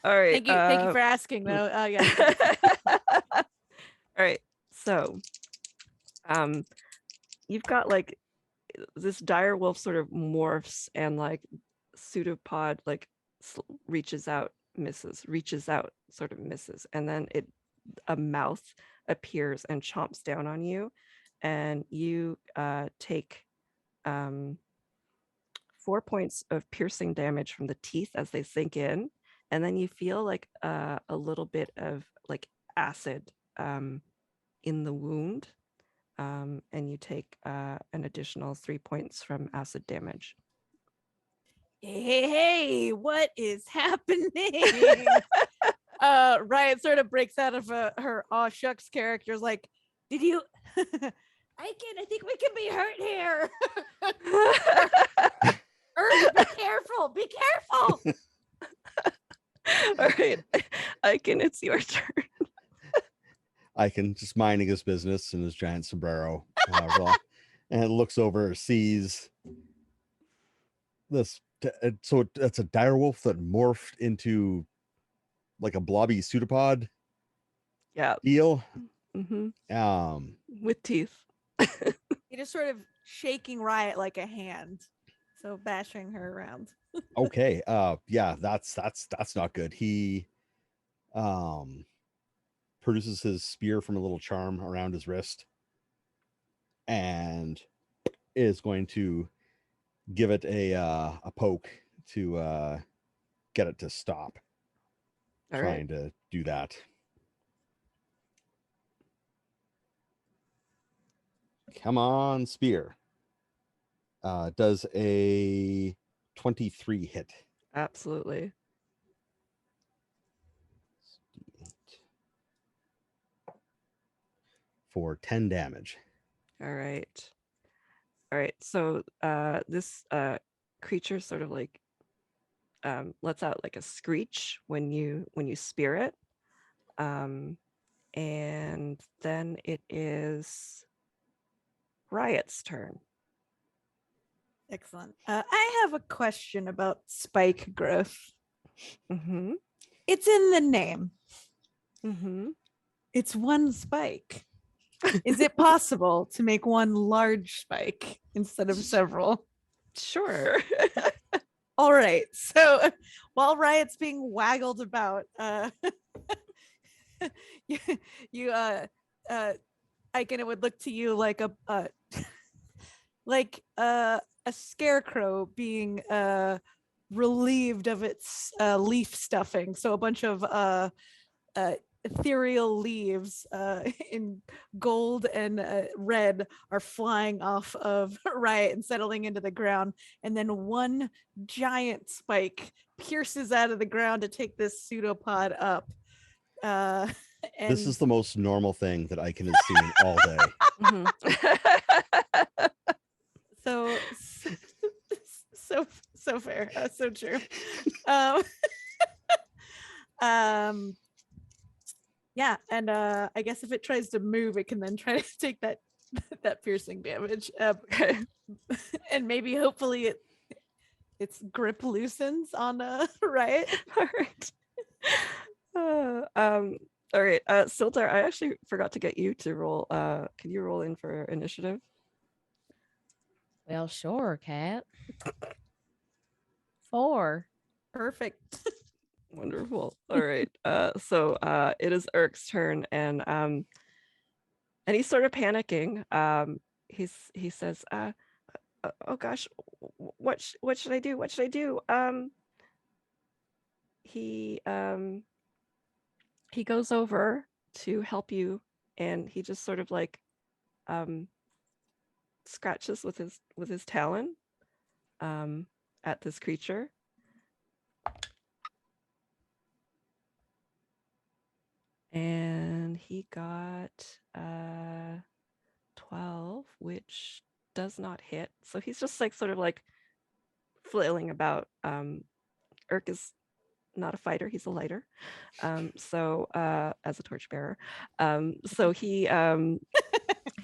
Speaker 1: All right.
Speaker 3: Thank you for asking, though. Yeah.
Speaker 1: All right. So, you've got like this dire wolf sort of morphs, and like pseudopod like reaches out, misses, reaches out, sort of misses, and then a mouth appears and chomps down on you, and you take 4 points of piercing damage from the teeth as they sink in, and then you feel like a little bit of like acid in the wound, and you take an additional 3 points from acid damage.
Speaker 3: Hey, what is happening? Riot sort of breaks out of her aw shucks characters, like, did you I think we can be hurt here. Errk, be careful.
Speaker 1: All right, Ikann, it's your turn.
Speaker 4: Ikann just minding his business in his giant sombrero, and looks over, sees this. So that's a dire-wolf that morphed into like a blobby pseudopod.
Speaker 1: Yeah.
Speaker 4: Deal.
Speaker 1: Mm-hmm. With teeth.
Speaker 3: He just sort of shaking Riot like a hand. So bashing her around.
Speaker 4: Okay. Yeah, that's not good. He produces his spear from a little charm around his wrist and is going to give it a poke to get it to stop
Speaker 1: All
Speaker 4: trying
Speaker 1: right.
Speaker 4: to do that. Come on, spear. Does a 23 hit?
Speaker 1: Absolutely.
Speaker 4: For 10 damage.
Speaker 1: All right. All right. So this creature sort of like lets out like a screech when you spear it. And then it is Riot's turn.
Speaker 3: Excellent. I have a question about spike growth.
Speaker 1: Mm-hmm.
Speaker 3: It's in the name.
Speaker 1: Mm-hmm.
Speaker 3: It's one spike. Is it possible to make one large spike instead of several?
Speaker 1: Sure.
Speaker 3: All right. So while Riot's being waggled about, you Ikann, it would look to you like a scarecrow being relieved of its leaf stuffing. So a bunch of ethereal leaves in gold and red are flying off of Riot and settling into the ground, and then one giant spike pierces out of the ground to take this pseudopod up. And
Speaker 4: This is the most normal thing that Ikann has seen all day.
Speaker 1: Mm-hmm.
Speaker 3: so fair, so true. Yeah, and I guess if it tries to move, it can then try to take that piercing damage. And maybe hopefully its grip loosens on Riot.
Speaker 1: All right. All right. Sildar, I actually forgot to get you to roll. Can you roll in for initiative?
Speaker 2: Well, sure, Kat. 4.
Speaker 3: Perfect.
Speaker 1: Wonderful. All right. So it is Errk's turn, and he's sort of panicking. He says, "Oh gosh, what should I do? What should I do?" He goes over to help you, and he just sort of like scratches with his talon at this creature. And he got 12, which does not hit. So he's just like sort of like flailing about. Errk is not a fighter, he's a lighter. So as a torchbearer. So he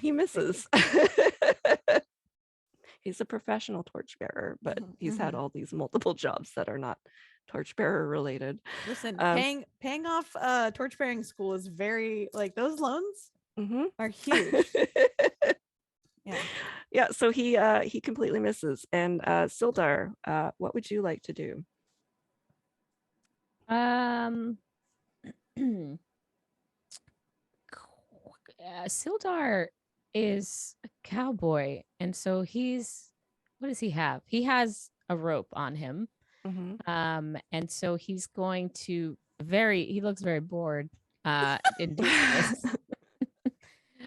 Speaker 1: misses. He's a professional torchbearer, but he's had all these multiple jobs that are not torchbearer related.
Speaker 3: Listen, paying off torchbearing school is very, like, those loans are huge.
Speaker 1: Yeah, so he completely misses. And Sildar, what would you like to do?
Speaker 2: Sildar is a cowboy, and so what does he have? He has a rope on him. And so he's going to he looks very bored in doing this.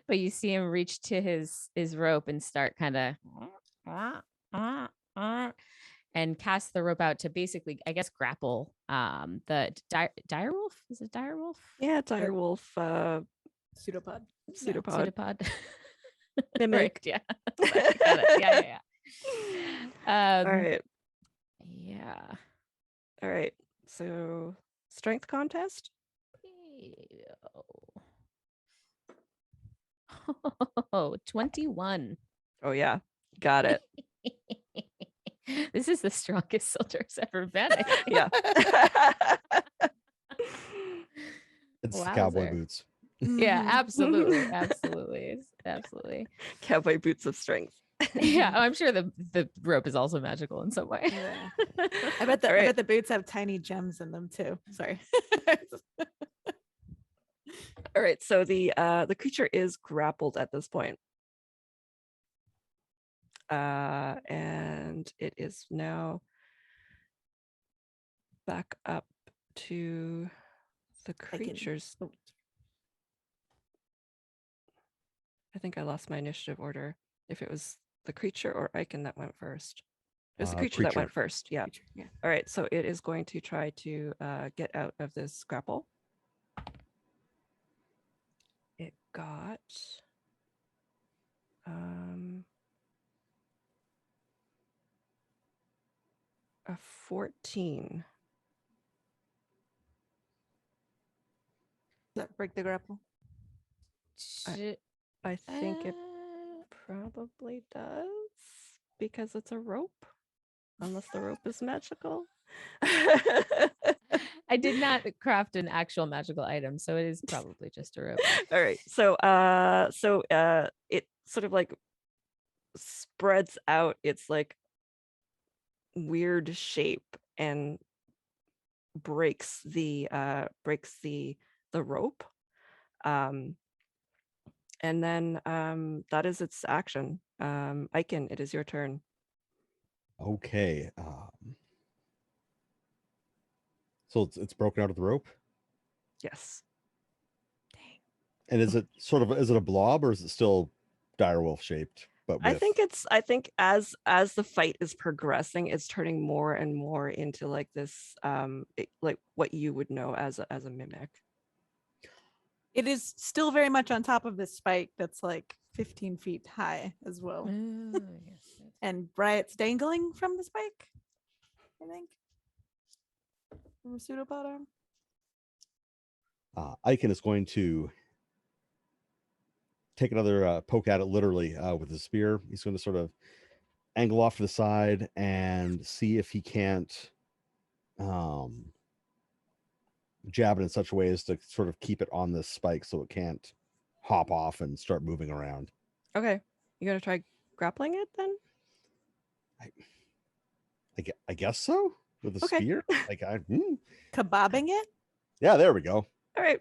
Speaker 2: But you see him reach to his rope and start kind of and cast the rope out to basically, I guess, grapple the direwolf. Is it direwolf?
Speaker 1: Yeah, direwolf.
Speaker 3: Pseudopod.
Speaker 1: Mimic.
Speaker 2: Right, yeah. Got it. Yeah.
Speaker 1: All right.
Speaker 2: Yeah.
Speaker 1: All right. So strength contest.
Speaker 2: Oh, 21.
Speaker 1: Oh yeah, got it.
Speaker 2: This is the strongest Sildar's ever been.
Speaker 1: Yeah.
Speaker 4: It's the cowboy boots.
Speaker 2: Yeah, absolutely. Absolutely.
Speaker 1: Cowboy boots of strength.
Speaker 2: Yeah, I'm sure the rope is also magical in some way.
Speaker 3: Yeah. I bet
Speaker 1: All right.
Speaker 3: the boots have tiny gems in them too. Sorry.
Speaker 1: All right, so the creature is grappled at this point. And it is now back up to the creatures. I think I lost my initiative order. If it was the creature or Ikann that went first. It was the creature that went first. Yeah.
Speaker 3: Yeah.
Speaker 1: All right, so it is going to try to get out of this grapple. It got a 14.
Speaker 3: Does that break the grapple?
Speaker 1: I think it probably does because it's a rope, unless the rope is magical.
Speaker 2: I did not craft an actual magical item, so it is probably just a rope.
Speaker 1: All right, so it sort of like spreads out its like weird shape and breaks the rope. And then that is its action. Ikann, it is your turn.
Speaker 4: Okay. So it's broken out of the rope.
Speaker 1: Yes.
Speaker 2: Dang.
Speaker 4: And is it a blob or is it still direwolf shaped? But
Speaker 1: I think as the fight is progressing, it's turning more and more into like this like what you would know as a mimic.
Speaker 3: It is still very much on top of this spike that's like 15 feet high as well.
Speaker 2: Yes.
Speaker 3: And Riot's dangling from the spike, I think. From a pseudopod arm.
Speaker 4: Ikann is going to take another poke at it, literally with his spear. He's going to sort of angle off to the side and see if he can't jab it in such a way as to sort of keep it on this spike so it can't hop off and start moving around.
Speaker 1: Okay, you gonna try grappling it then?
Speaker 4: I guess so, with a spear. Like
Speaker 3: Kebabbing it?
Speaker 4: Yeah, there we go.
Speaker 1: All right,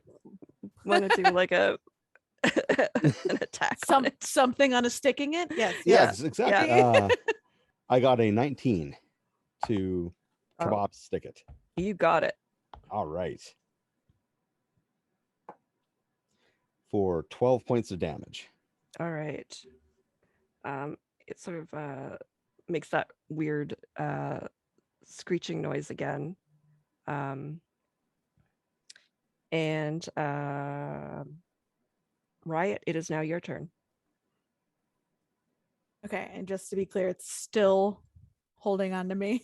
Speaker 1: want to do like a an attack on it.
Speaker 3: Something on a sticking it? Yes.
Speaker 4: Yes, exactly.
Speaker 1: Yeah.
Speaker 4: I got a 19 to kebab stick it.
Speaker 1: You got it.
Speaker 4: All right. For 12 points of damage.
Speaker 1: All right. It sort of makes that weird screeching noise again. And Riot, it is now your turn.
Speaker 3: Okay, and just to be clear, it's still holding on to me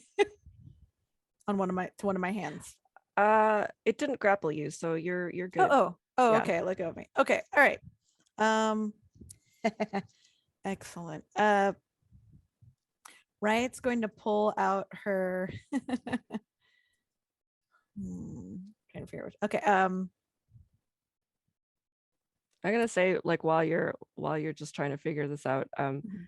Speaker 3: on one of my hands.
Speaker 1: It didn't grapple you, so you're good.
Speaker 3: Oh,
Speaker 1: Yeah.
Speaker 3: okay. Let go of me. Okay, all right. Excellent. Riot's going to pull out her. Trying to figure out. Okay.
Speaker 1: I'm gonna say, like, while you're just trying to figure this out,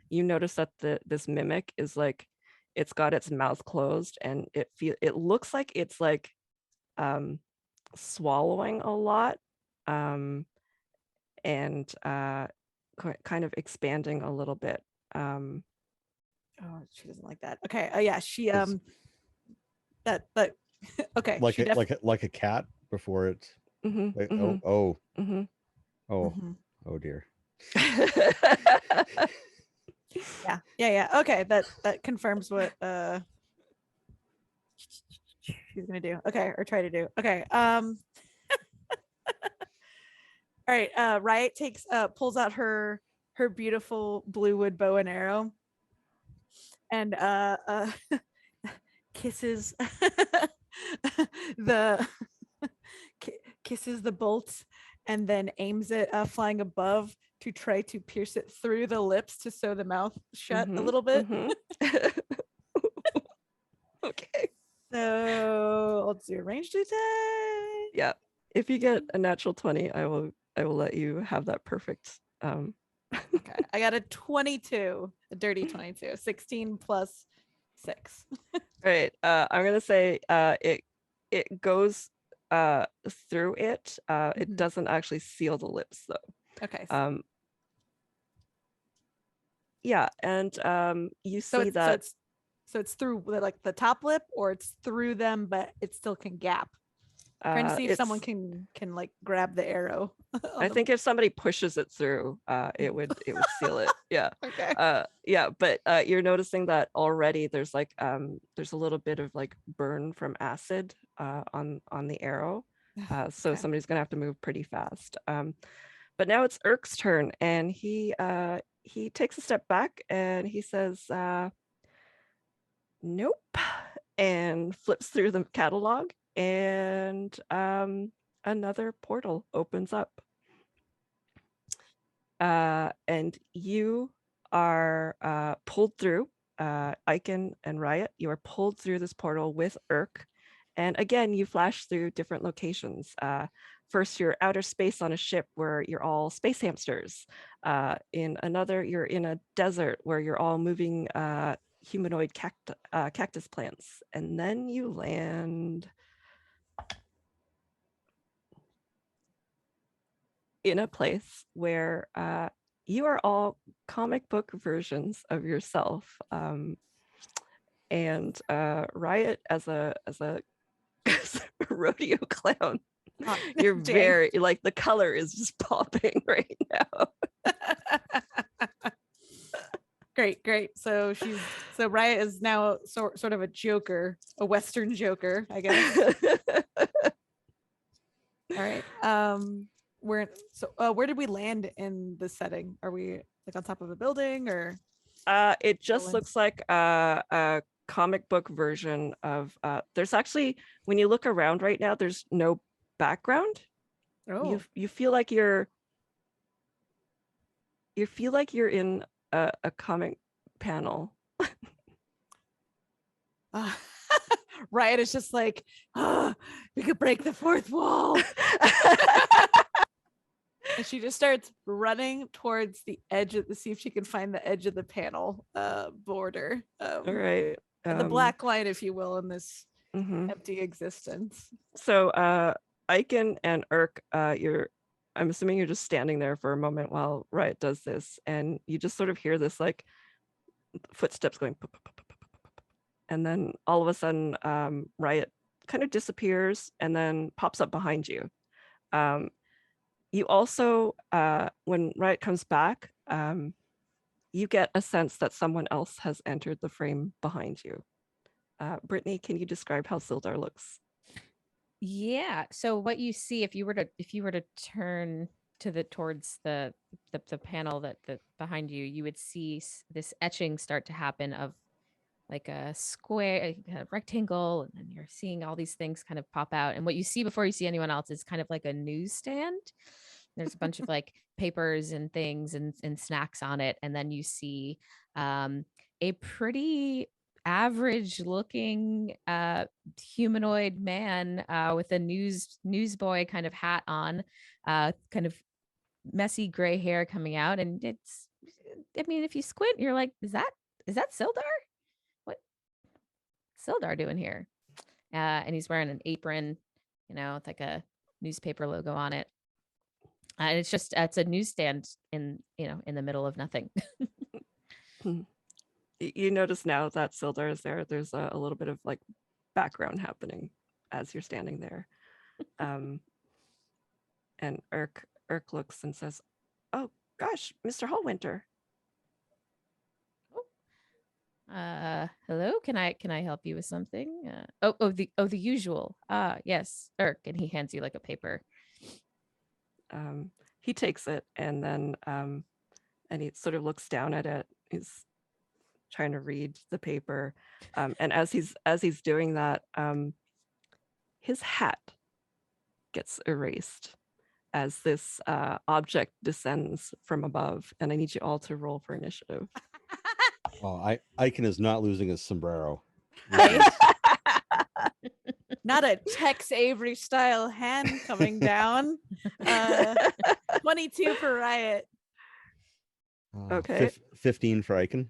Speaker 1: you notice that this mimic is like, it's got its mouth closed and it looks like it's like swallowing a lot, and kind of expanding a little bit.
Speaker 3: Oh, she doesn't like that. Okay. Yeah, she that okay.
Speaker 4: Like a cat before it.
Speaker 1: Mm-hmm,
Speaker 4: Like,
Speaker 1: mm-hmm,
Speaker 4: oh
Speaker 1: mm-hmm.
Speaker 4: Oh dear.
Speaker 3: Yeah. Okay, that confirms what she's gonna do. Okay, or try to do. Okay. All right. Riot pulls out her beautiful blue wood bow and arrow, and kisses kisses the bolt, and then aims it flying above to try to pierce it through the lips to sew the mouth shut a little bit.
Speaker 1: Okay.
Speaker 3: So let's do a ranged attack.
Speaker 1: Yeah. If you get a natural 20, I will let you have that perfect
Speaker 3: Okay, I got a 22, a dirty 22, 16 plus 6.
Speaker 1: Right. I'm gonna say it goes through it. It
Speaker 3: Mhm.
Speaker 1: doesn't actually seal the lips though.
Speaker 3: Okay,
Speaker 1: Yeah, and you
Speaker 3: so
Speaker 1: see
Speaker 3: it's
Speaker 1: that
Speaker 3: it's through like the top lip, or it's through them, but it still can gap. Trying to see if someone
Speaker 1: it's
Speaker 3: can like grab the arrow.
Speaker 1: I think if somebody pushes it through, it would seal it. Yeah.
Speaker 3: Okay.
Speaker 1: Yeah, but you're noticing that already there's like there's a little bit of like burn from acid on the arrow. So
Speaker 3: Okay.
Speaker 1: somebody's gonna have to move pretty fast. But now it's Erk's turn, and he takes a step back and he says, nope, and flips through the catalog, and another portal opens up. And you are pulled through, Ikann and Riot, you are pulled through this portal with Errk. And again, you flash through different locations. First, you're outer space on a ship where you're all space hamsters. In another, you're in a desert where you're all moving humanoid cactus plants. And then you land in a place where you are all comic book versions of yourself. And Riot as a as a rodeo clown,
Speaker 3: Oh,
Speaker 1: you're
Speaker 3: dang.
Speaker 1: very like the color is just popping right now.
Speaker 3: Great. So Riot is now sort of a Joker, a Western Joker, I guess. All right. Where did we land in the setting? Are we like on top of a building, or?
Speaker 1: It just
Speaker 3: Villains.
Speaker 1: looks like a comic book version of there's actually, when you look around right now, there's no background.
Speaker 3: Oh.
Speaker 1: You feel like you're in a comic panel.
Speaker 3: Riot is just like, we could break the fourth wall. And she just starts running towards the edge of see if she can find the edge of the panel border.
Speaker 1: All right.
Speaker 3: The black line, if you will, in this
Speaker 1: Mhm.
Speaker 3: empty existence.
Speaker 1: So Ikann and Errk, I'm assuming you're just standing there for a moment while Riot does this, and you just sort of hear this like footsteps going pop, pop, pop, pop, pop, pop, pop. And then all of a sudden Riot kind of disappears and then pops up behind you. You also when Riot comes back, you get a sense that someone else has entered the frame behind you. Brittni, can you describe how Sildar looks?
Speaker 2: Yeah. So what you see, if you were to turn towards the panel that behind you, you would see this etching start to happen of like a square, a rectangle, and then you're seeing all these things kind of pop out. And what you see before you see anyone else is kind of like a newsstand. There's a bunch of like papers and things and snacks on it, and then you see a pretty average looking humanoid man with a newsboy kind of hat on, kind of messy gray hair coming out, and it's, I mean, if you squint, you're like, is that Sildar? What Sildar doing here? And he's wearing an apron, with like a newspaper logo on it. And it's just it's a newsstand in the middle of nothing.
Speaker 1: You notice now that Sildar is there. There's a little bit of like background happening as you're standing there. And Errk looks and says, "Oh gosh, Mr. Hallwinter."
Speaker 2: Hello, can I help you with something? The usual. Yes, Errk, and he hands you like a paper.
Speaker 1: He takes it and then and he sort of looks down at it. He's trying to read the paper, and as he's doing that, his hat gets erased as this object descends from above, and I need you all to roll for initiative.
Speaker 4: Oh, Ikann is not losing his sombrero.
Speaker 3: Not a Tex Avery style hand coming down. 22 for Riot.
Speaker 1: Okay.
Speaker 4: 15 for Ikann.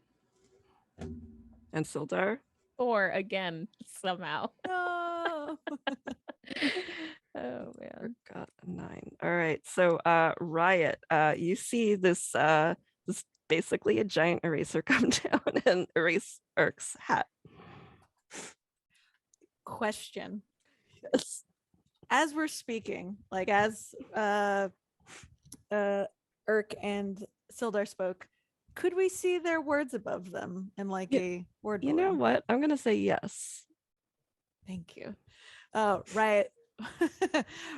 Speaker 1: And Sildar.
Speaker 2: 4 again somehow.
Speaker 3: No.
Speaker 2: Oh man.
Speaker 1: Got a 9. All right. So Riot, you see this this basically a giant eraser come down and erase Erk's hat.
Speaker 3: Question.
Speaker 1: Yes.
Speaker 3: As we're speaking, like as Errk and Sildar spoke, could we see their words above them in like a word
Speaker 1: You know
Speaker 3: balloon?
Speaker 1: what? I'm gonna say yes.
Speaker 3: Thank you. Riot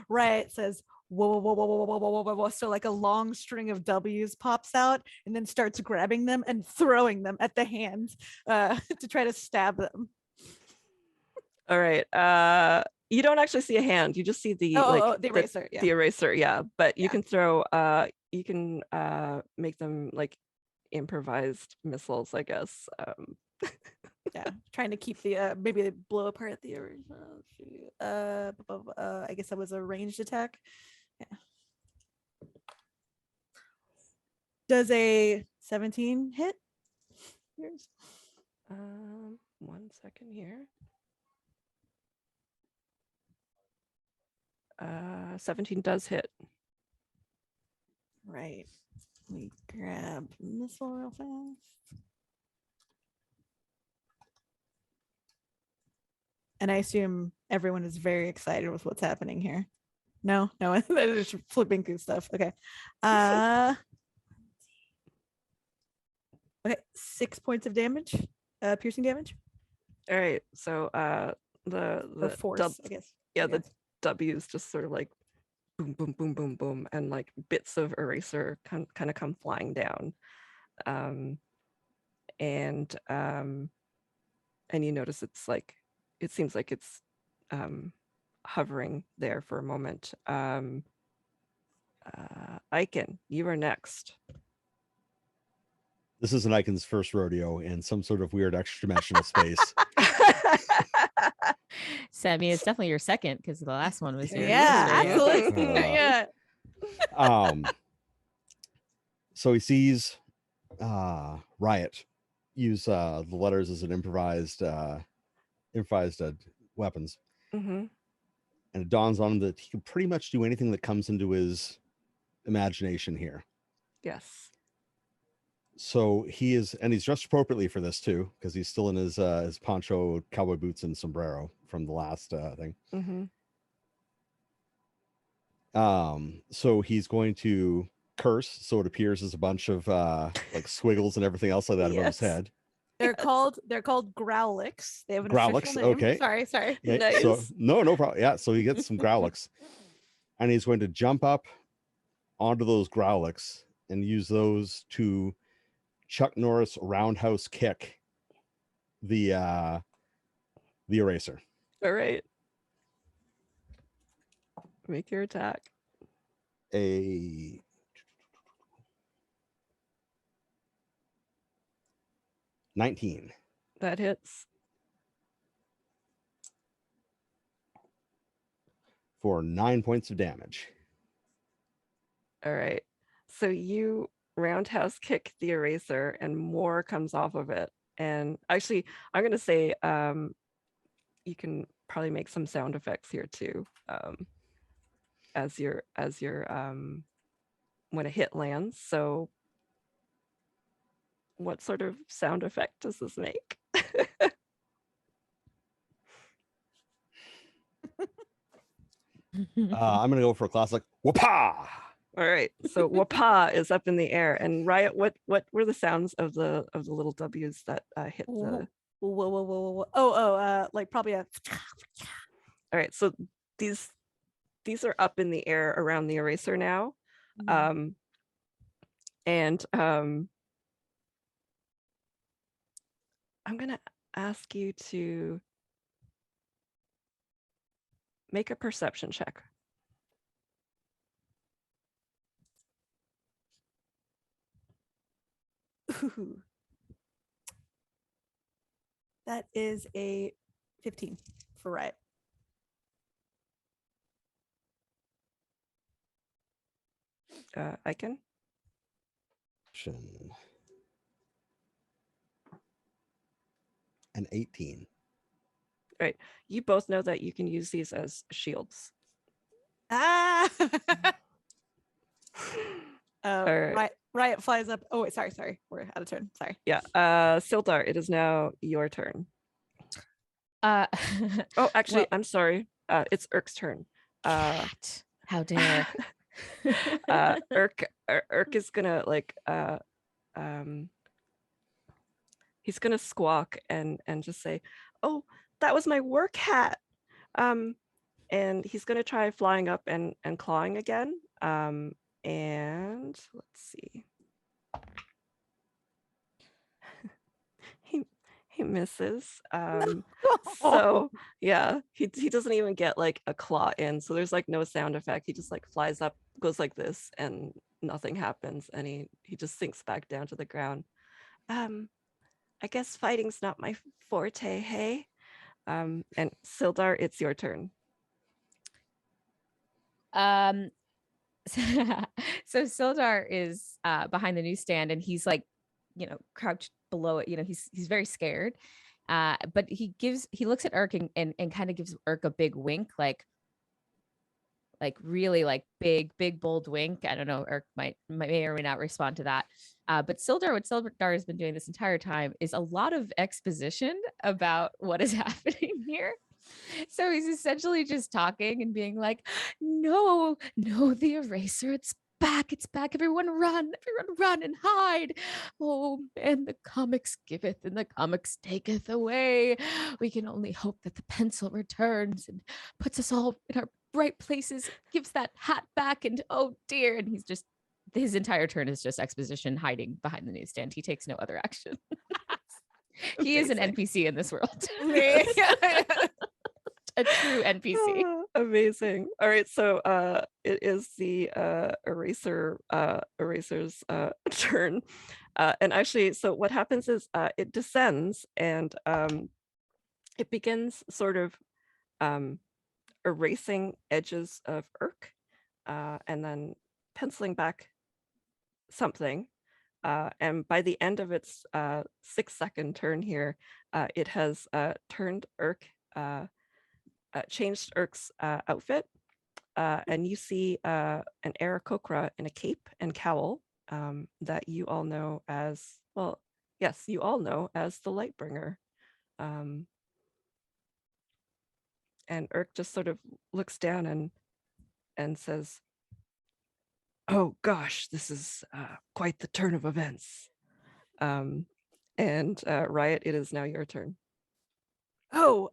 Speaker 3: Riot says whoa, whoa, whoa, whoa, whoa, whoa, whoa, whoa, whoa. So like a long string of W's pops out and then starts grabbing them and throwing them at the hand to try to stab them.
Speaker 1: All right. You don't actually see a hand. You just see the
Speaker 3: The eraser. Yeah.
Speaker 1: the eraser. Yeah, but you
Speaker 3: Yeah.
Speaker 1: can throw. You can make them like improvised missiles, I guess.
Speaker 3: Yeah, trying to keep the maybe they blow apart the original. I guess that was a ranged attack. Yeah. Does a 17 hit? Yours?
Speaker 1: 1 second here. 17 does hit.
Speaker 3: Right. Let me grab missile real fast. And I assume everyone is very excited with what's happening here. No, they're just flipping through stuff. Okay. Okay, 6 points of damage, piercing damage.
Speaker 1: All right. So
Speaker 3: Or
Speaker 1: the
Speaker 3: force, I guess.
Speaker 1: yeah, the W's just sort of like boom, boom, boom, boom, boom, and like bits of eraser kind of come flying down. And you notice it's like it seems like it's hovering there for a moment. Ikann, you are next.
Speaker 4: This is an Ikann's first rodeo in some sort of weird extra dimensional space.
Speaker 2: Sammy, it's definitely your second because the last one was your
Speaker 3: Yeah,
Speaker 2: first rodeo.
Speaker 3: absolutely. Yeah.
Speaker 4: So he sees Riot use the letters as an improvised weapons.
Speaker 1: Mm-hmm.
Speaker 4: And it dawns on him that he can pretty much do anything that comes into his imagination here.
Speaker 1: Yes.
Speaker 4: So he's dressed appropriately for this too, because he's still in his poncho, cowboy boots, and sombrero from the last thing.
Speaker 1: Mm-hmm.
Speaker 4: So he's going to curse, so it appears as a bunch of like squiggles and everything else like that above his
Speaker 1: Yes.
Speaker 4: head.
Speaker 3: They're called Growlix. They have an
Speaker 4: Growlix,
Speaker 3: official name.
Speaker 4: okay.
Speaker 3: Sorry.
Speaker 4: Yeah,
Speaker 1: Nice.
Speaker 4: so no problem. Yeah, so he gets some Growlix, and he's going to jump up onto those Growlix and use those to Chuck Norris roundhouse kick the eraser.
Speaker 1: All right. Make your attack.
Speaker 4: A 19.
Speaker 1: That hits.
Speaker 4: For 9 points of damage.
Speaker 1: All right. So you roundhouse kick the eraser and more comes off of it. And actually, I'm going to say you can probably make some sound effects here too. As your when a hit lands. So what sort of sound effect does this make?
Speaker 4: I'm going to go for a classic whoopah.
Speaker 1: All right. So wapa is up in the air. And Riot, what were the sounds of the little W's that hit the
Speaker 3: Whoa. Like probably a
Speaker 1: All right. So these are up in the air around the eraser now. And I'm gonna ask you to make a perception check.
Speaker 3: Ooh. That is a 15 for Riot.
Speaker 1: Ikann?
Speaker 4: An 18.
Speaker 1: Right. You both know that you can use these as shields.
Speaker 3: Ah.
Speaker 1: All right.
Speaker 3: Riot flies up. Oh wait, sorry. We're out of turn. Sorry.
Speaker 1: Yeah. Sildar, it is now your turn.
Speaker 2: Uh,
Speaker 1: Oh, actually,
Speaker 2: well,
Speaker 1: I'm sorry. It's Erk's turn.
Speaker 2: Kat, how dare.
Speaker 1: Erk is gonna he's gonna squawk and just say, "Oh, that was my work hat." And he's gonna try flying up and clawing again. And let's see. He misses. So yeah, he doesn't even get like a claw in. So there's like no sound effect. He just like flies up, goes like this, and nothing happens. And he just sinks back down to the ground. I guess fighting's not my forte, hey? And Sildar, it's your turn.
Speaker 2: So Sildar is behind the newsstand, and he's like, crouched below it. He's very scared. But he looks at Errk and kind of gives Errk a big wink, like really like big bold wink. I don't know, Errk may or may not respond to that. But what Sildar has been doing this entire time is a lot of exposition about what is happening here. So he's essentially just talking and being like, no, the eraser, it's back, everyone run and hide. Oh, and the comics giveth and the comics taketh away. We can only hope that the pencil returns and puts us all in our right places, gives that hat back, and oh dear. And his entire turn is just exposition, hiding behind the newsstand. He takes no other action. He is an NPC in this world. A true NPC.
Speaker 1: Oh, amazing. All right, so it is the eraser's turn. And actually, so what happens is it descends and it begins sort of erasing edges of Errk and then penciling back something. And by the end of its 6-second turn here, it has turned Errk, changed Errk's outfit, and you see an Errk in a cape and cowl that you all know as, well, yes, you all know as the Lightbringer. And Errk just sort of looks down and says, "Oh gosh, this is quite the turn of events." And Riot, it is now your turn.
Speaker 3: Oh,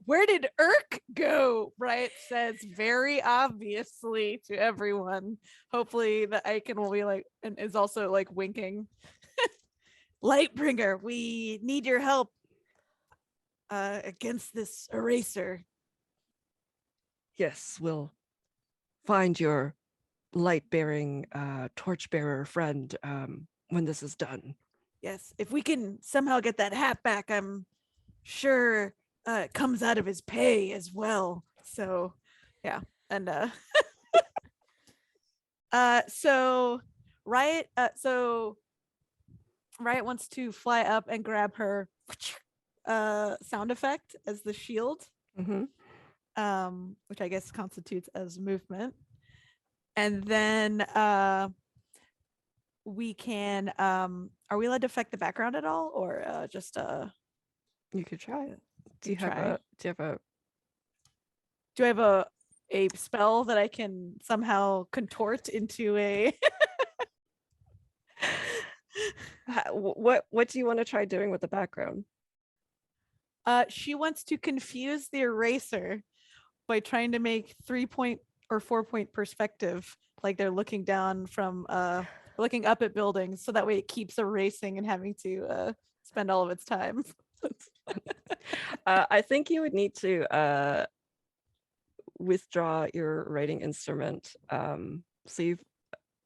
Speaker 3: where did Errk go? Riot says very obviously to everyone. Hopefully the Ikann will be like, and is also like winking. Lightbringer, we need your help against this eraser.
Speaker 1: Yes, we'll find your light-bearing torch-bearer friend when this is done.
Speaker 3: Yes, if we can somehow get that hat back, I'm sure it comes out of his pay as well. So yeah, and so Riot wants to fly up and grab her sound effect as the shield, which I guess constitutes as movement. And then we can are we allowed to affect the background at all, or just
Speaker 1: you could try it. Do
Speaker 3: I have a spell that I can somehow contort into a
Speaker 1: what do you want to try doing with the background?
Speaker 3: She wants to confuse the eraser by trying to make 3-point or 4-point perspective, like they're looking down from looking up at buildings, so that way it keeps erasing and having to spend all of its time.
Speaker 1: I think you would need to withdraw your writing instrument. So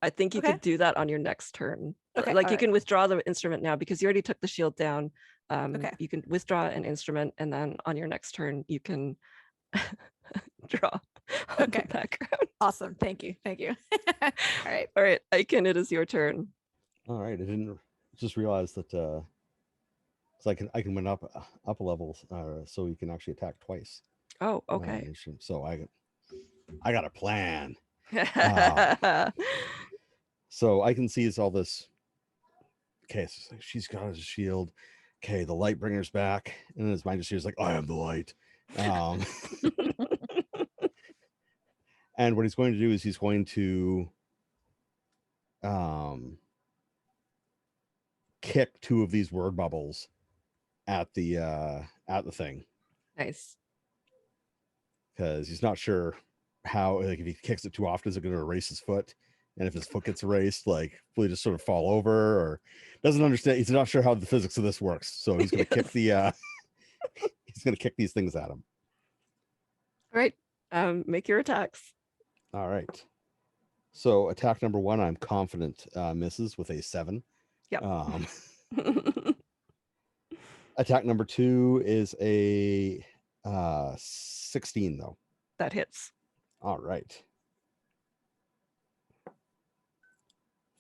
Speaker 1: I think you could do that on your next turn.
Speaker 3: Okay,
Speaker 1: like you can withdraw the instrument now because you already took the shield down.
Speaker 3: Okay.
Speaker 1: You can withdraw an instrument, and then on your next turn you can draw on the background.
Speaker 3: Awesome. Thank you. All right.
Speaker 1: Ikann, it is your turn.
Speaker 4: All right, I didn't just realize that. So I can win up a level, so you can actually attack twice.
Speaker 1: Oh, okay.
Speaker 4: So I got a plan. Uh, so I can see it's all this. Okay, so she's got his shield. Okay, the light bringer's back, and then his mind just hears like, "I am the light." And what he's going to do is he's going to kick two of these word bubbles at the thing,
Speaker 1: Nice.
Speaker 4: because he's not sure how, like, if he kicks it too often, is it going to erase his foot? And if his foot gets erased, like, will he just sort of fall over, or doesn't understand? He's not sure how the physics of this works, so he's going to kick the he's going to kick these things at him.
Speaker 1: All right. Make your attacks.
Speaker 4: All right. So attack number 1, I'm confident misses with a 7.
Speaker 1: Yep.
Speaker 4: Attack number 2 is a 16 though.
Speaker 1: That hits.
Speaker 4: All right.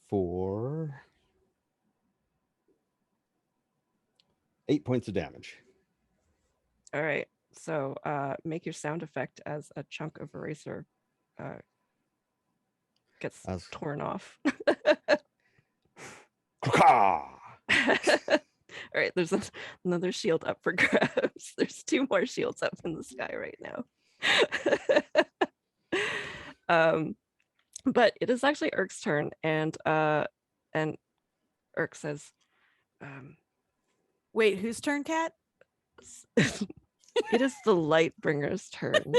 Speaker 4: For 8 points of damage.
Speaker 1: All right. So make your sound effect as a chunk of eraser gets torn off.
Speaker 4: Caw-caw!
Speaker 1: All right, there's another shield up for grabs. There's 2 more shields up in the sky right now. But it is actually Errk's turn, and Errk says,
Speaker 3: Wait, whose turn, Kat?
Speaker 1: it is the Lightbringer's turn.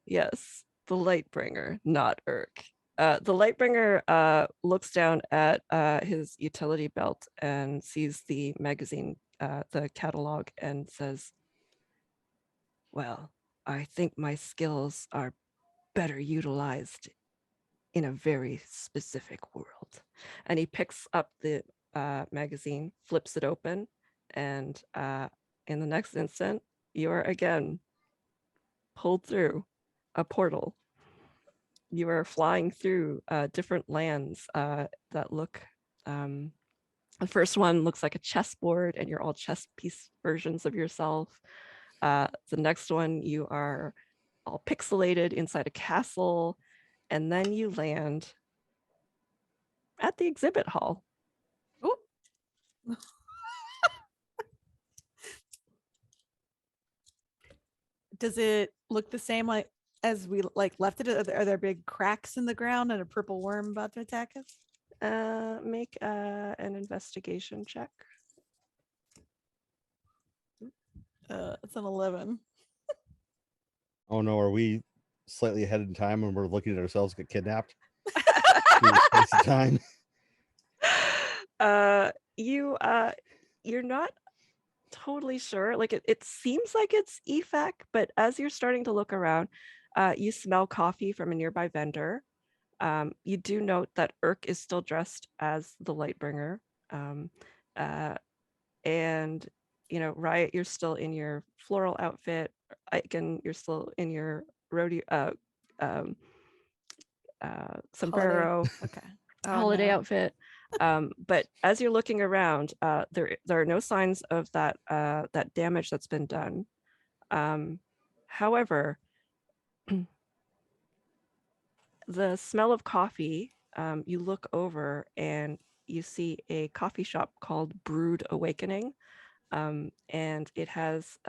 Speaker 1: Yes, the Lightbringer, not Errk. The Lightbringer looks down at his utility belt and sees the magazine, the catalog, and says, well, I think my skills are better utilized in a very specific world. And he picks up the magazine, flips it open, and in the next instant, you are again pulled through a portal. You are flying through different lands that look, the first one looks like a chessboard, and you're all chess piece versions of yourself. The next one, you are all pixelated inside a castle, and then you land at the exhibit hall.
Speaker 3: Ooh. Does it look the same like as we left it? Are there big cracks in the ground and a purple worm about to attack us?
Speaker 1: Make an investigation check.
Speaker 3: It's an 11.
Speaker 4: Oh no, are we slightly ahead in time when we're looking at ourselves get kidnapped? Time.
Speaker 1: You're not totally sure. Like it seems like it's EFAC, but as you're starting to look around, you smell coffee from a nearby vendor. You do note that Errk is still dressed as the Lightbringer. And Riot, you're still in your floral outfit. Ikann, you're still in your rodeo sombrero.
Speaker 3: Okay.
Speaker 1: Holiday outfit. But as you're looking around, there are no signs of that damage that's been done. However, the smell of coffee, you look over and you see a coffee shop called Brewed Awakening, and it has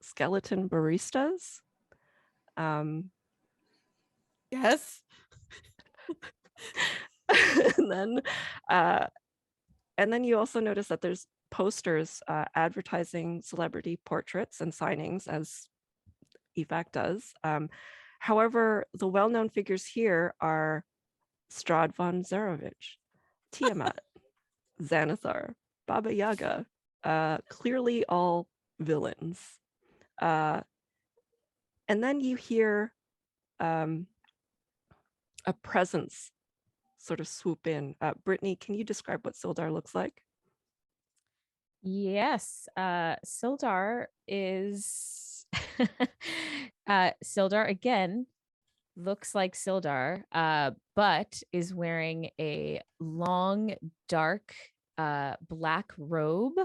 Speaker 1: skeleton baristas.
Speaker 3: Yes.
Speaker 1: and then you also notice that there's posters advertising celebrity portraits and signings, as EFAC does. However, the well-known figures here are Strahd von Zarovich, Tiamat, Xanathar, Baba Yaga, clearly all villains. And then you hear a presence sort of swoop in. Brittni, can you describe what Sildar looks like?
Speaker 2: Yes, Sildar is Sildar again looks like Sildar, but is wearing a long, dark, black robe.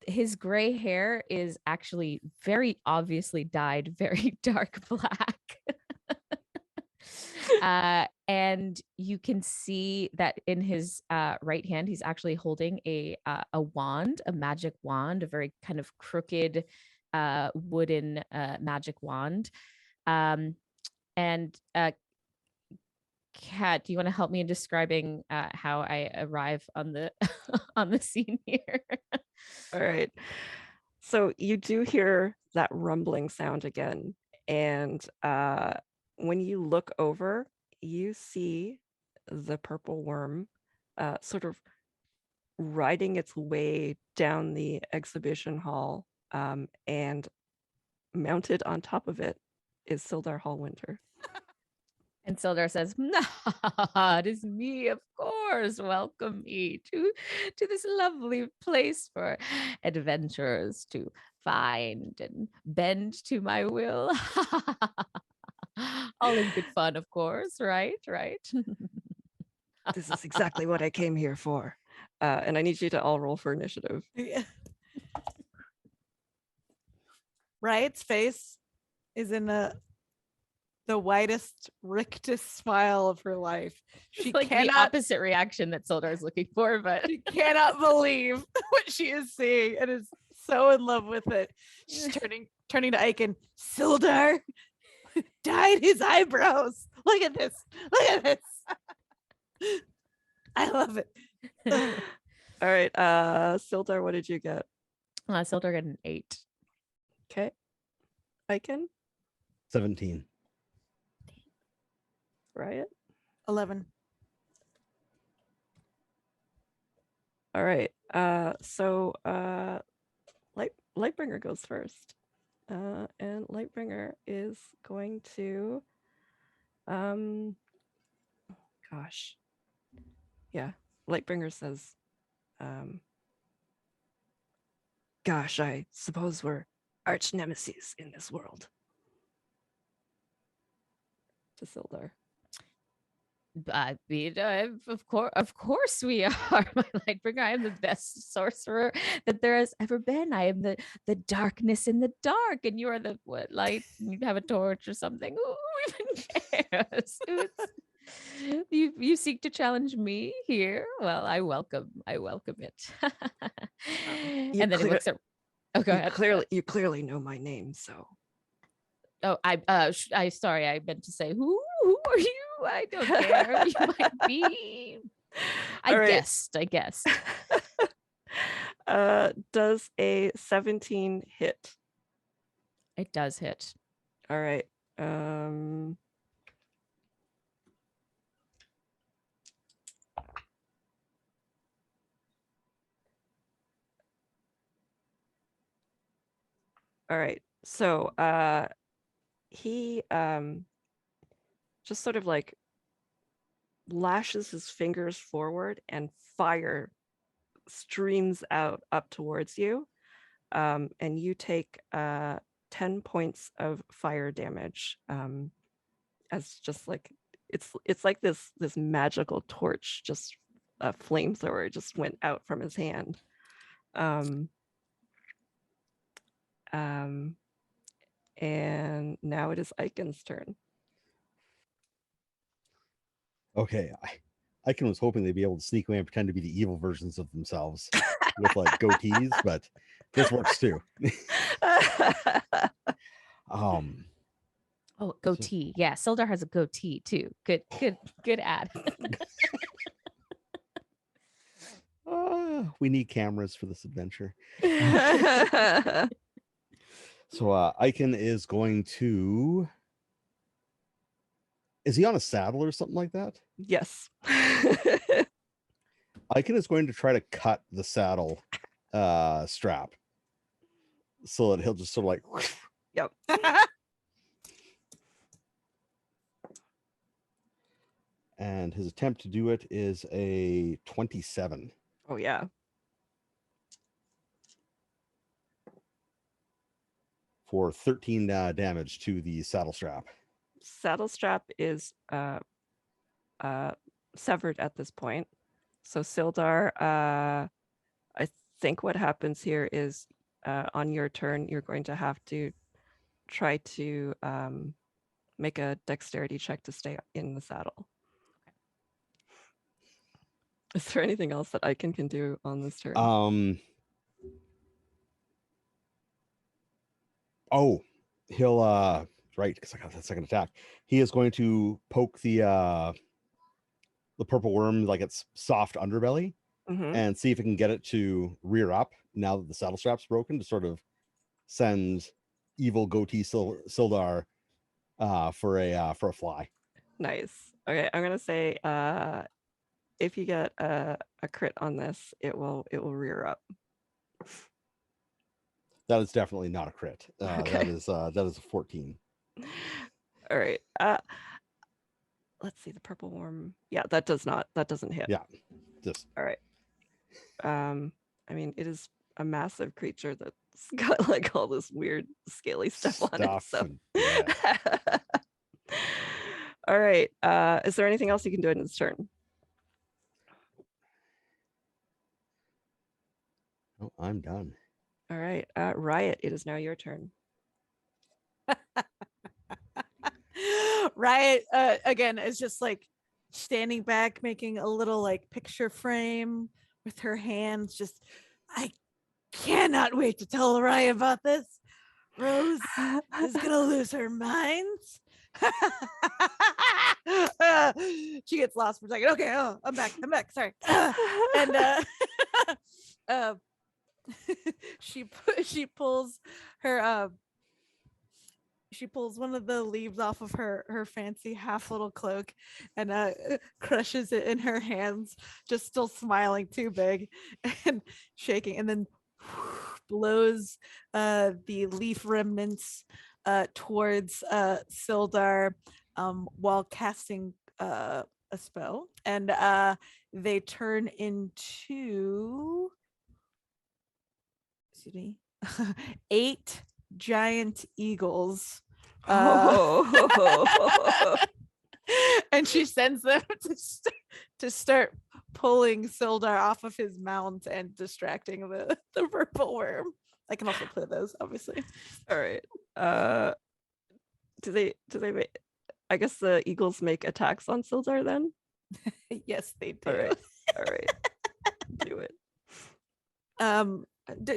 Speaker 2: His gray hair is actually very obviously dyed very dark black. And you can see that in his right hand, he's actually holding a wand, a magic wand, a very kind of crooked wooden magic wand. And Kat, do you want to help me in describing how I arrive on the on the scene here?
Speaker 1: All right. So you do hear that rumbling sound again. And when you look over, you see the purple worm sort of riding its way down the exhibition hall, and mounted on top of it is Sildar Hallwinter.
Speaker 2: And Sildar says, it is me, of course. Welcome me to this lovely place for adventurers to find and bend to my will. All in good fun, of course, right?
Speaker 1: This is exactly what I came here for. And I need you to all roll for initiative.
Speaker 3: Yeah. Riot's face is in the widest, rictus smile of her life. She
Speaker 2: It's like the opposite reaction that Sildar is looking for, but
Speaker 3: she cannot believe what she is seeing and is so in love with it. She's turning to Ikann. Sildar dyed his eyebrows. Look at this. Look at this. I love it.
Speaker 1: All right, Sildar, what did you get?
Speaker 2: Sildar got an 8.
Speaker 1: Okay. Ikann?
Speaker 4: 17.
Speaker 1: Riot?
Speaker 3: 11.
Speaker 1: All right. So Lightbringer goes first. And Lightbringer is going to gosh. Yeah. Lightbringer says, gosh, I suppose we're arch nemesis in this world. To Sildar.
Speaker 2: Of course we are, my Lightbringer. I am the best sorcerer that there has ever been. I am the darkness in the dark, and you are the light. You have a torch or something. Who even cares? You seek to challenge me here. Well, I welcome it. And then he looks at. Oh, go ahead.
Speaker 1: You clearly know my name, so.
Speaker 2: Oh, I sorry. I meant to say who are you? I don't care. You might be. I guessed.
Speaker 1: Does a 17 hit?
Speaker 2: It does hit.
Speaker 1: All right. All right. So he just sort of like lashes his fingers forward and fire streams out up towards you, and you take 10 points of fire damage, as just like it's like this magical torch, just a flamethrower just went out from his hand. And now it is Ikann's turn.
Speaker 4: Okay, Ikann was hoping they'd be able to sneak away and pretend to be the evil versions of themselves with like goatees, but this works too.
Speaker 2: Oh, goatee. Yeah, Sildar has a goatee too. Good ad.
Speaker 4: We need cameras for this adventure. So Ikann is going to. Is he on a saddle or something like that?
Speaker 1: Yes.
Speaker 4: Ikann is going to try to cut the saddle strap so that he'll just sort of like.
Speaker 1: Yep.
Speaker 4: And his attempt to do it is a 27.
Speaker 1: Oh, yeah.
Speaker 4: For 13 damage to the saddle strap.
Speaker 1: saddle strap is severed at this point. So Sildar, I think what happens here is on your turn, you're going to have to try to make a dexterity check to stay in the saddle. Is there anything else that Ikann can do on this turn?
Speaker 4: Oh, he'll right, because I got that second attack. He is going to poke the purple worm like its soft underbelly
Speaker 1: Mhm.
Speaker 4: and see if it can get it to rear up now that the saddle strap's broken, to sort of send evil goatee Sildar for a fly.
Speaker 1: Nice. Okay, I'm gonna say if you get a crit on this, it will rear up.
Speaker 4: That is definitely not a crit.
Speaker 1: Okay.
Speaker 4: That is a 14.
Speaker 1: All right. Let's see the purple worm. Yeah, that doesn't hit.
Speaker 4: Yeah, just
Speaker 1: All right. I mean, it is a massive creature that's got like all this weird scaly stuff on it. So.
Speaker 4: and- yeah.
Speaker 1: All right. Is there anything else you can do in this turn?
Speaker 4: Oh, I'm done.
Speaker 1: All right. Riot, it is now your turn.
Speaker 3: Riot again is just like standing back, making a little like picture frame with her hands. Just, I cannot wait to tell Riot about this. Rose is gonna lose her mind. She gets lost for a second. Okay, oh, I'm back. Sorry. And she pulls her she pulls one of the leaves off of her fancy half little cloak and crushes it in her hands, just still smiling too big and shaking, and then blows the leaf remnants towards Sildar while casting a spell, and they turn into, excuse me, 8 giant eagles. And she sends them to start pulling Sildar off of his mount and distracting the purple worm. I can also play those, obviously.
Speaker 1: All right. Do they make, I guess the eagles make attacks on Sildar then?
Speaker 3: Yes, they do.
Speaker 1: All right. Do it.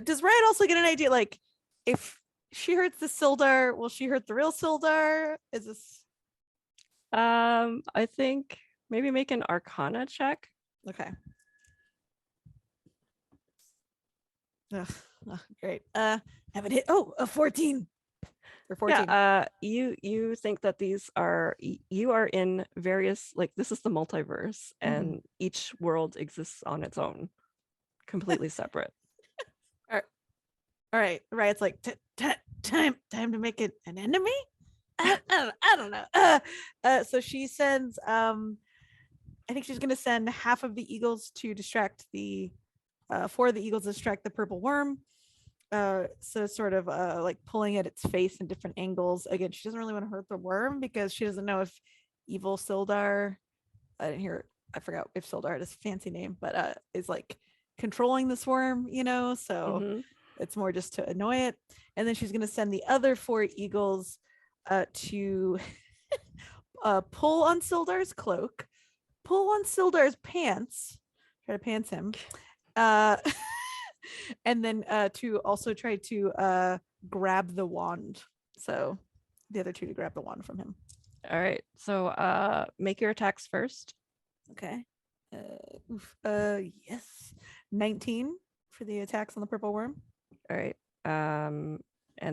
Speaker 3: Does Riot also get an idea, like, if she hurts the Sildar, will she hurt the real Sildar? Is this
Speaker 1: I think maybe make an Arcana check.
Speaker 3: okay? Ugh, great. Haven't hit. Oh, a 14 or 14.
Speaker 1: Yeah. You think that these are, you are in various, like, this is the multiverse, and each world exists on its own, completely separate.
Speaker 3: All right. Riot's like, time to make it an enemy. I don't know. So she sends. I think she's gonna send half of the eagles to distract the, 4 of the eagles to distract the purple worm. So sort of like pulling at its face in different angles. Again, she doesn't really want to hurt the worm because she doesn't know if evil Sildar, I forgot if Sildar had his fancy name, but is like controlling this worm, so it's more just to annoy it. And then she's going to send the other 4 eagles to pull on Sildar's cloak, pull on Sildar's pants, try to pants him, and then to also try to grab the wand. So the other 2 to grab the wand from him.
Speaker 1: All right. So make your attacks first.
Speaker 3: Okay. Yes. 19 for the attacks on the purple worm.
Speaker 1: All right. And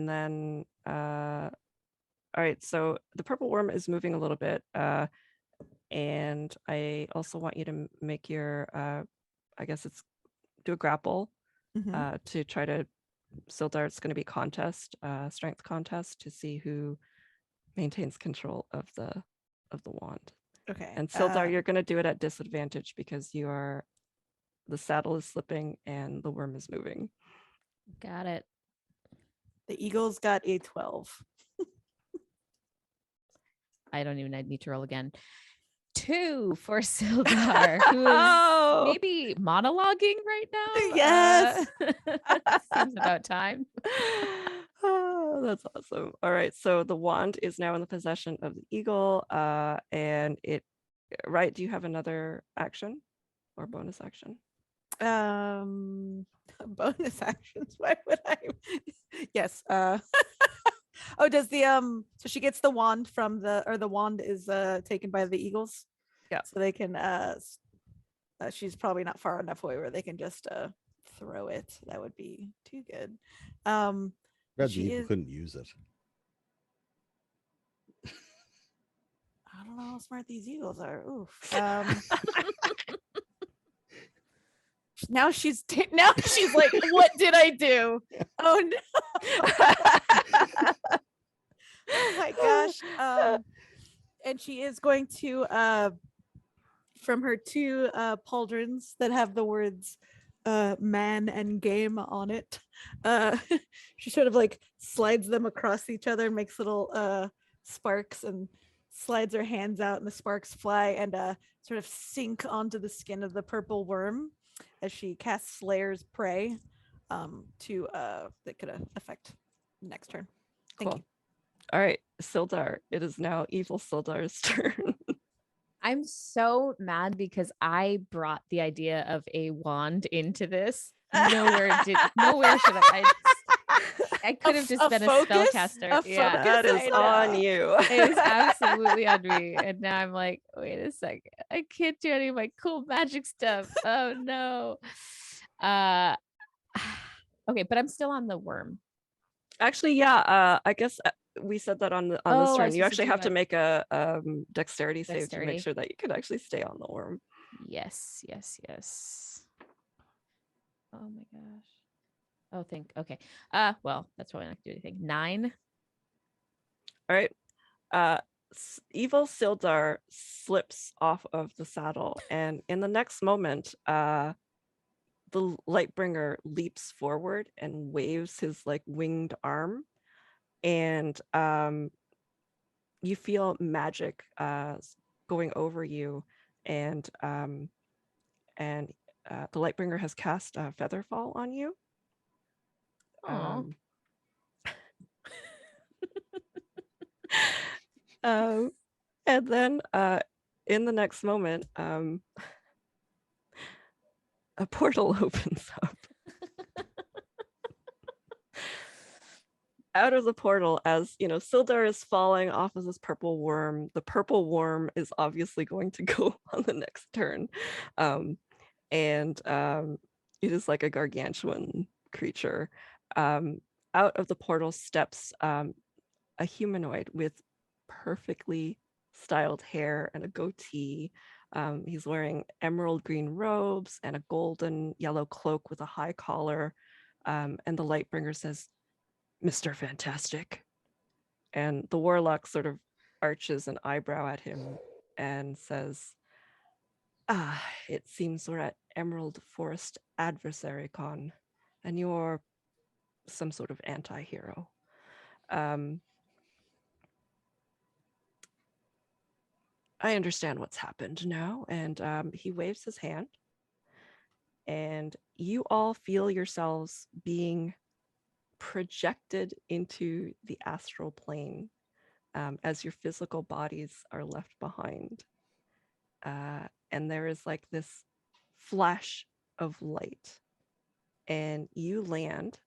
Speaker 1: then all right, so the purple worm is moving a little bit. And I also want you to make your I guess it's do a grapple to try to Sildar. It's going to be contest, strength contest, to see who maintains control of the wand.
Speaker 3: Okay.
Speaker 1: And Sildar, you're going to do it at disadvantage because the saddle is slipping and the worm is moving.
Speaker 2: Got it.
Speaker 3: The eagles got a 12.
Speaker 2: I don't even need to roll again. 2 for Sildar, who is
Speaker 1: Oh,
Speaker 2: maybe monologuing right now.
Speaker 3: Yes.
Speaker 2: Seems about time.
Speaker 1: oh, that's awesome. All right, so the wand is now in the possession of the eagle, and it. Right? Do you have another action or bonus action?
Speaker 3: Bonus actions. Why would I? Yes. Oh, does the so she gets the wand from the wand is taken by the eagles.
Speaker 1: Yeah.
Speaker 3: So they can she's probably not far enough away where they can just throw it. That would be too good.
Speaker 4: Glad the
Speaker 3: she
Speaker 4: eagle
Speaker 3: is-
Speaker 4: couldn't use it.
Speaker 3: I don't know how smart these eagles are. Oof. Now she's like, what did I do? Oh no. Oh my gosh. And she is going to from her 2 pauldrons that have the words man and game on it. She sort of like slides them across each other and makes little sparks and slides her hands out and the sparks fly and sort of sink onto the skin of the purple worm as she casts Slayer's Prey to that could affect next turn. Thank
Speaker 1: Cool.
Speaker 3: you.
Speaker 1: All right, Sildar. It is now evil Sildar's turn.
Speaker 2: I'm so mad because I brought the idea of a wand into this. Nowhere should I could have just been a spellcaster. Yeah.
Speaker 1: That is on you.
Speaker 2: It was absolutely on me. And now I'm like, wait a second. I can't do any of my cool magic stuff. Oh no. Okay, but I'm still on the worm.
Speaker 1: Actually, yeah. I guess we said that on this
Speaker 2: I was
Speaker 1: turn. You
Speaker 2: supposed to
Speaker 1: actually
Speaker 2: do
Speaker 1: have to
Speaker 2: my
Speaker 1: make a dexterity save to
Speaker 2: dexterity.
Speaker 1: make sure that you can actually stay on the worm.
Speaker 2: Yes. Oh my gosh. Oh, okay. Well, that's probably not gonna do anything. 9.
Speaker 1: All right. Evil Sildar slips off of the saddle, and in the next moment, the Lightbringer leaps forward and waves his like winged arm, and you feel magic going over you, and the Lightbringer has cast Featherfall on you.
Speaker 2: Oh.
Speaker 1: And then in the next moment, a portal opens up. Out of the portal, as you know, Sildar is falling off of this purple worm. The purple worm is obviously going to go on the next turn. And it is like a gargantuan creature. Out of the portal steps a humanoid with perfectly styled hair and a goatee. He's wearing emerald green robes and a golden yellow cloak with a high collar. And the Lightbringer says, "Mr. Fantastic." And the warlock sort of arches an eyebrow at him and says, "It seems we're at Emerald Forest Adversary Con, and you're some sort of anti-hero. I understand what's happened now." And he waves his hand, and you all feel yourselves being projected into the astral plane as your physical bodies are left behind. And there is like this flash of light, and you land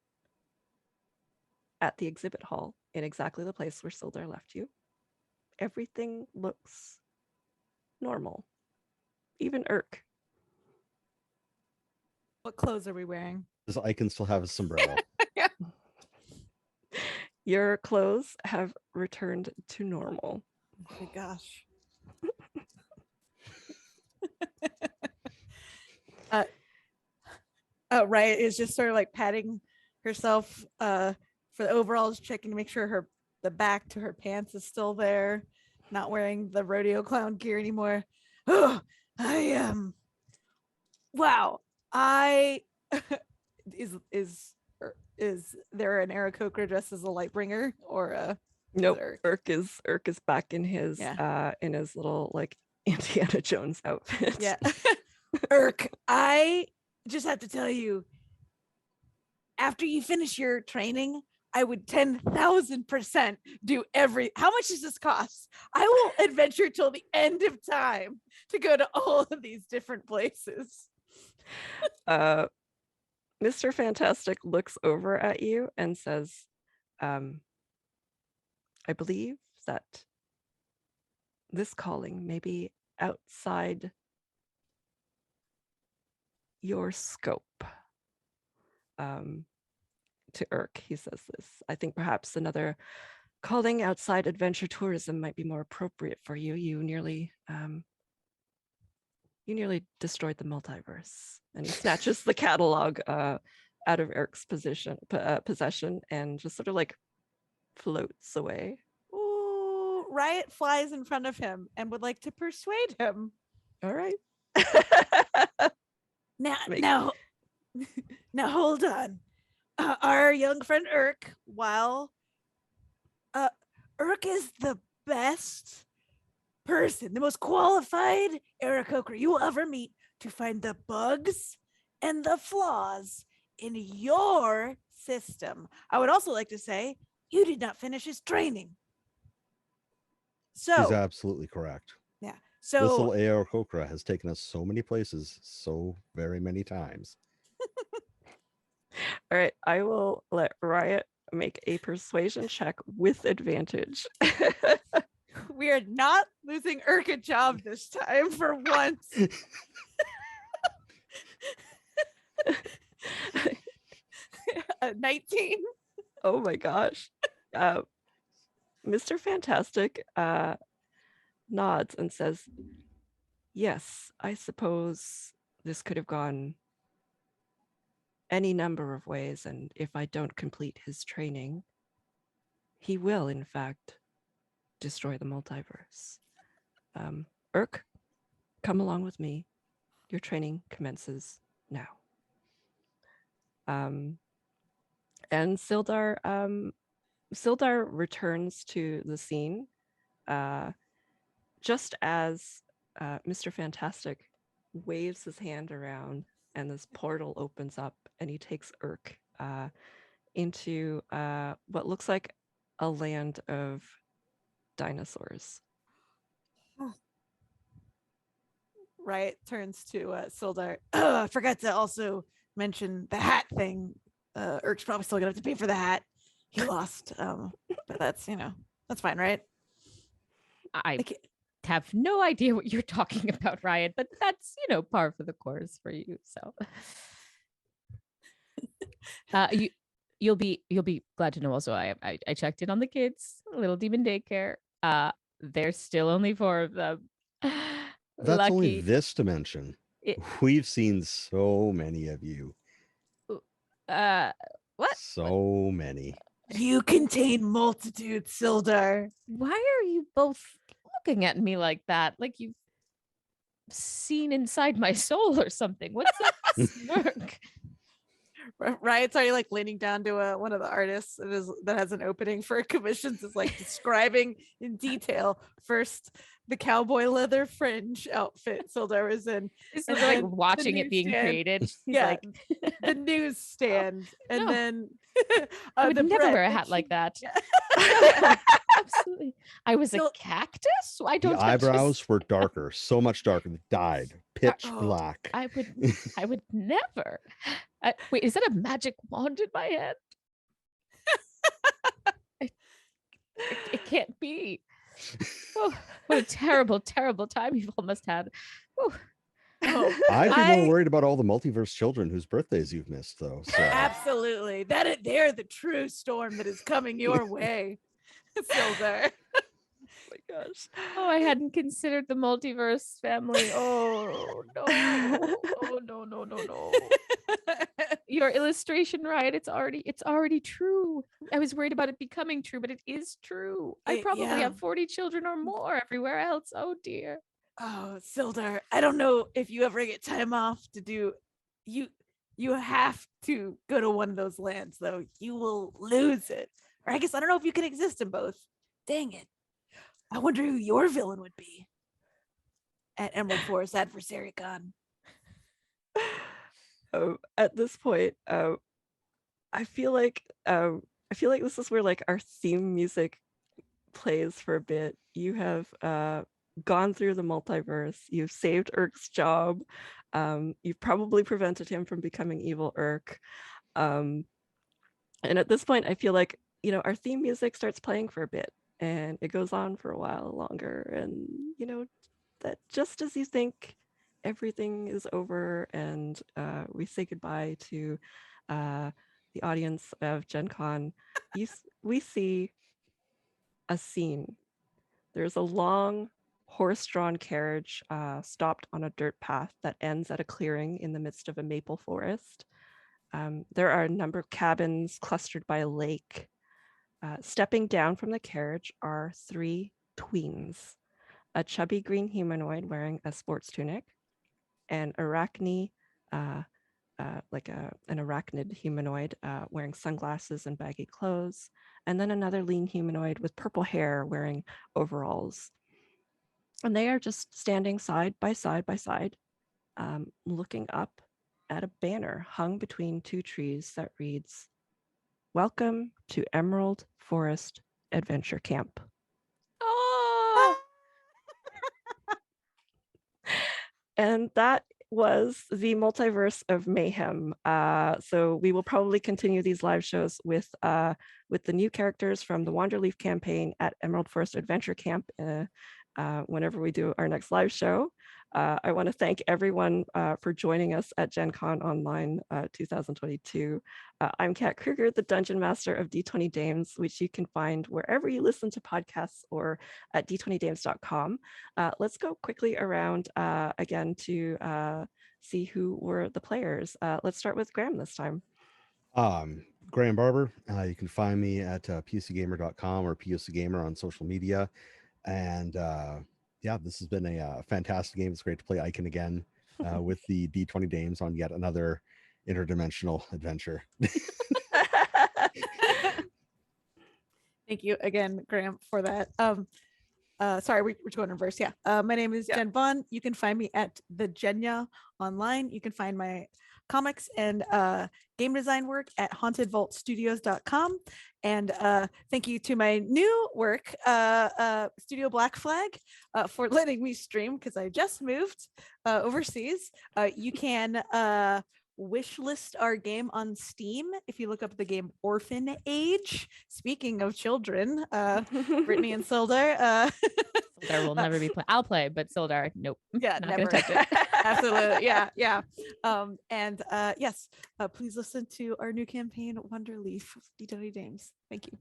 Speaker 1: at the exhibit hall in exactly the place where Sildar left you. Everything looks normal, even Errk.
Speaker 3: What clothes are we wearing?
Speaker 4: Does Ikann still have a sombrero?
Speaker 1: Your clothes have returned to normal.
Speaker 3: Oh my gosh. Right, is just sort of like patting herself for the overalls, checking to make sure the back to her pants is still there, not wearing the rodeo clown gear anymore. Oh, wow. Is there an Aarakocra dressed as a Lightbringer, or
Speaker 1: Nope.
Speaker 3: Errk.
Speaker 1: Errk is back in his little like Indiana Jones outfit.
Speaker 3: Yeah. Errk, I just have to tell you, after you finish your training, I would 10,000% do how much does this cost? I will adventure till the end of time to go to all of these different places.
Speaker 1: Mr. Fantastic looks over at you and says, I believe that this calling may be outside your scope. To Errk, he says this. I think perhaps another calling outside adventure tourism might be more appropriate for you. You nearly destroyed the multiverse. And he snatches the catalog out of Errk's possession and just sort of like floats away.
Speaker 3: Ooh, Riot flies in front of him and would like to persuade him.
Speaker 1: All right.
Speaker 3: Now, hold on. Our young friend Errk, while Errk is the best person, the most qualified Aarakocra you will ever meet to find the bugs and the flaws in your system. I would also like to say you did not finish his training.
Speaker 4: He's absolutely correct.
Speaker 3: Yeah.
Speaker 4: This little
Speaker 3: So
Speaker 4: Aarakocra has taken us so many places, so very many times.
Speaker 1: All right, I will let Riot make a persuasion check with advantage.
Speaker 3: we are not losing Errk a job this time for once. 19.
Speaker 1: Oh my gosh. Mr. Fantastic nods and says, yes, I suppose this could have gone any number of ways, and if I don't complete his training, he will, in fact, destroy the multiverse. Errk, come along with me. Your training commences now. And Sildar returns to the scene just as Mr. Fantastic waves his hand around and this portal opens up and he takes Errk into what looks like a land of dinosaurs.
Speaker 3: Riot turns to Sildar. I forgot to also mention the hat thing. Errk's probably still gonna have to pay for the hat. He lost. But that's that's fine, right?
Speaker 2: I have no idea what you're talking about, Riot, but that's par for the course for you. So you'll be glad to know also I checked in on the kids, little demon daycare. There's still only 4 of them.
Speaker 4: That's
Speaker 2: Lucky.
Speaker 4: only this dimension. We've seen so many of you.
Speaker 2: What?
Speaker 4: So many.
Speaker 3: You contain multitudes, Sildar.
Speaker 2: Why are you both looking at me like that? Like you've seen inside my soul or something. What's that smirk?
Speaker 3: Riot's already like leaning down to one of the artists that has an opening for commissions, is like describing in detail first the cowboy leather fringe outfit Sildar was in.
Speaker 2: So they're like watching it being created. He's like
Speaker 3: the newsstand, and then
Speaker 2: I would never wear a hat like that. Yeah. Absolutely. I was a cactus. I don't.
Speaker 4: The eyebrows were darker, so much darker. They dyed pitch black.
Speaker 2: I would never. Wait, is that a magic wand in my head? It can't be. Oh, what a terrible, terrible time you've almost had.
Speaker 4: I'd be more worried about all the multiverse children whose birthdays you've missed, though. So.
Speaker 3: Absolutely. They're the true storm that is coming your way. Sildar.
Speaker 1: Oh my gosh.
Speaker 2: Oh, I hadn't considered the multiverse family. Oh no. Oh no. Your illustration, Riot, it's already true. I was worried about it becoming true, but it is true. I probably have 40 children or more everywhere else. Oh dear.
Speaker 3: Oh, Sildar, I don't know if you ever get time off to do you have to go to one of those lands, though. You will lose it. Or I guess I don't know if you can exist in both. Dang it. I wonder who your villain would be at Emerald Forest Adversary Con.
Speaker 1: At this point, I feel like this is where like our theme music plays for a bit. You have gone through the multiverse. You've saved Errk's job. You've probably prevented him from becoming evil Errk. And at this point, I feel like, you know, our theme music starts playing for a bit, and it goes on for a while longer. And, you know, that just as you think everything is over and we say goodbye to the audience of Gen Con, we see a scene. There's a long horse-drawn carriage stopped on a dirt path that ends at a clearing in the midst of a maple forest. There are a number of cabins clustered by a lake. Stepping down from the carriage are 3 tweens, a chubby green humanoid wearing a sports tunic, an arachne, like an arachnid humanoid wearing sunglasses and baggy clothes, and then another lean humanoid with purple hair wearing overalls. And they are just standing side by side, looking up at a banner hung between 2 trees that reads, "Welcome to Emerald Forest Adventure Camp."
Speaker 2: Oh,
Speaker 1: And that was the Multiverse of Mayhem. So we will probably continue these live shows with the new characters from the Wanderleaf campaign at Emerald Forest Adventure Camp whenever we do our next live show. I want to thank everyone for joining us at Gen Con Online 2022. I'm Kat Kruger, the Dungeon Master of D20 Dames, which you can find wherever you listen to podcasts or at d20dames.com. Let's go quickly around again to see who were the players. Let's start with Graeme this time.
Speaker 4: Graeme Barber. You can find me at psgamer.com or psgamer on social media. And yeah, this has been a fantastic game. It's great to play Ikann again with the D20 Dames on yet another interdimensional adventure.
Speaker 3: Thank you again, Graeme, for that. Sorry, we're going in reverse. Yeah. My name is Jen Vaughn. You can find me at the Genya online. You can find my comics and game design work at hauntedvaultstudios.com. And thank you to my new work, Studio Black Flag, for letting me stream because I just moved overseas. You can wish list our game on Steam if you look up the game Orphan Age. Speaking of children, Brittni and Sildar.
Speaker 2: Sildar will never be played. I'll play, but Sildar, nope.
Speaker 3: Yeah,
Speaker 2: not
Speaker 3: never.
Speaker 2: gonna touch it.
Speaker 3: Absolutely. Yeah. And yes, please listen to our new campaign, Wanderleaf, D20 Dames. Thank you.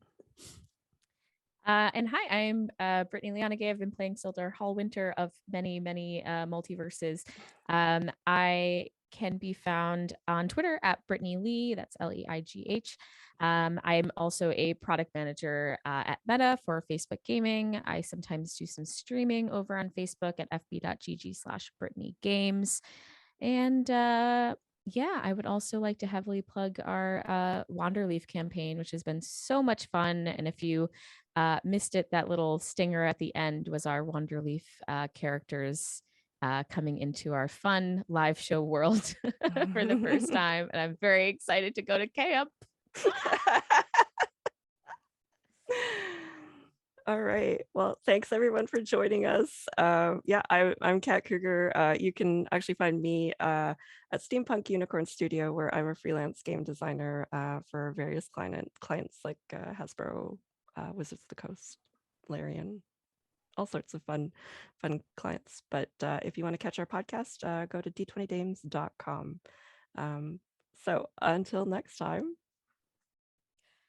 Speaker 2: And hi, I'm Brittni Liyanage. I've been playing Sildar Hallwinter of many multiverses. I can be found on Twitter at Brittni Lee. That's Leigh. I'm also a product manager at Meta for Facebook Gaming. I sometimes do some streaming over on Facebook at fb.gg/Brittni Games. And yeah, I would also like to heavily plug our Wanderleaf campaign, which has been so much fun. And if you missed it, that little stinger at the end was our Wanderleaf characters coming into our fun live show world for the first time. And I'm very excited to go to camp.
Speaker 1: All right. Well, thanks everyone for joining us. Yeah, I'm Kat Kruger. You can actually find me at Steampunk Unicorn Studio, where I'm a freelance game designer for various clients like Hasbro, Wizards of the Coast, Larian, all sorts of fun clients. But if you want to catch our podcast, go to d20dames.com. So until next time,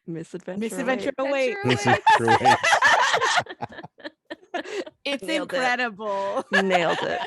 Speaker 1: misadventure awaits.
Speaker 3: It's
Speaker 1: Nailed
Speaker 3: incredible.
Speaker 1: Nailed it.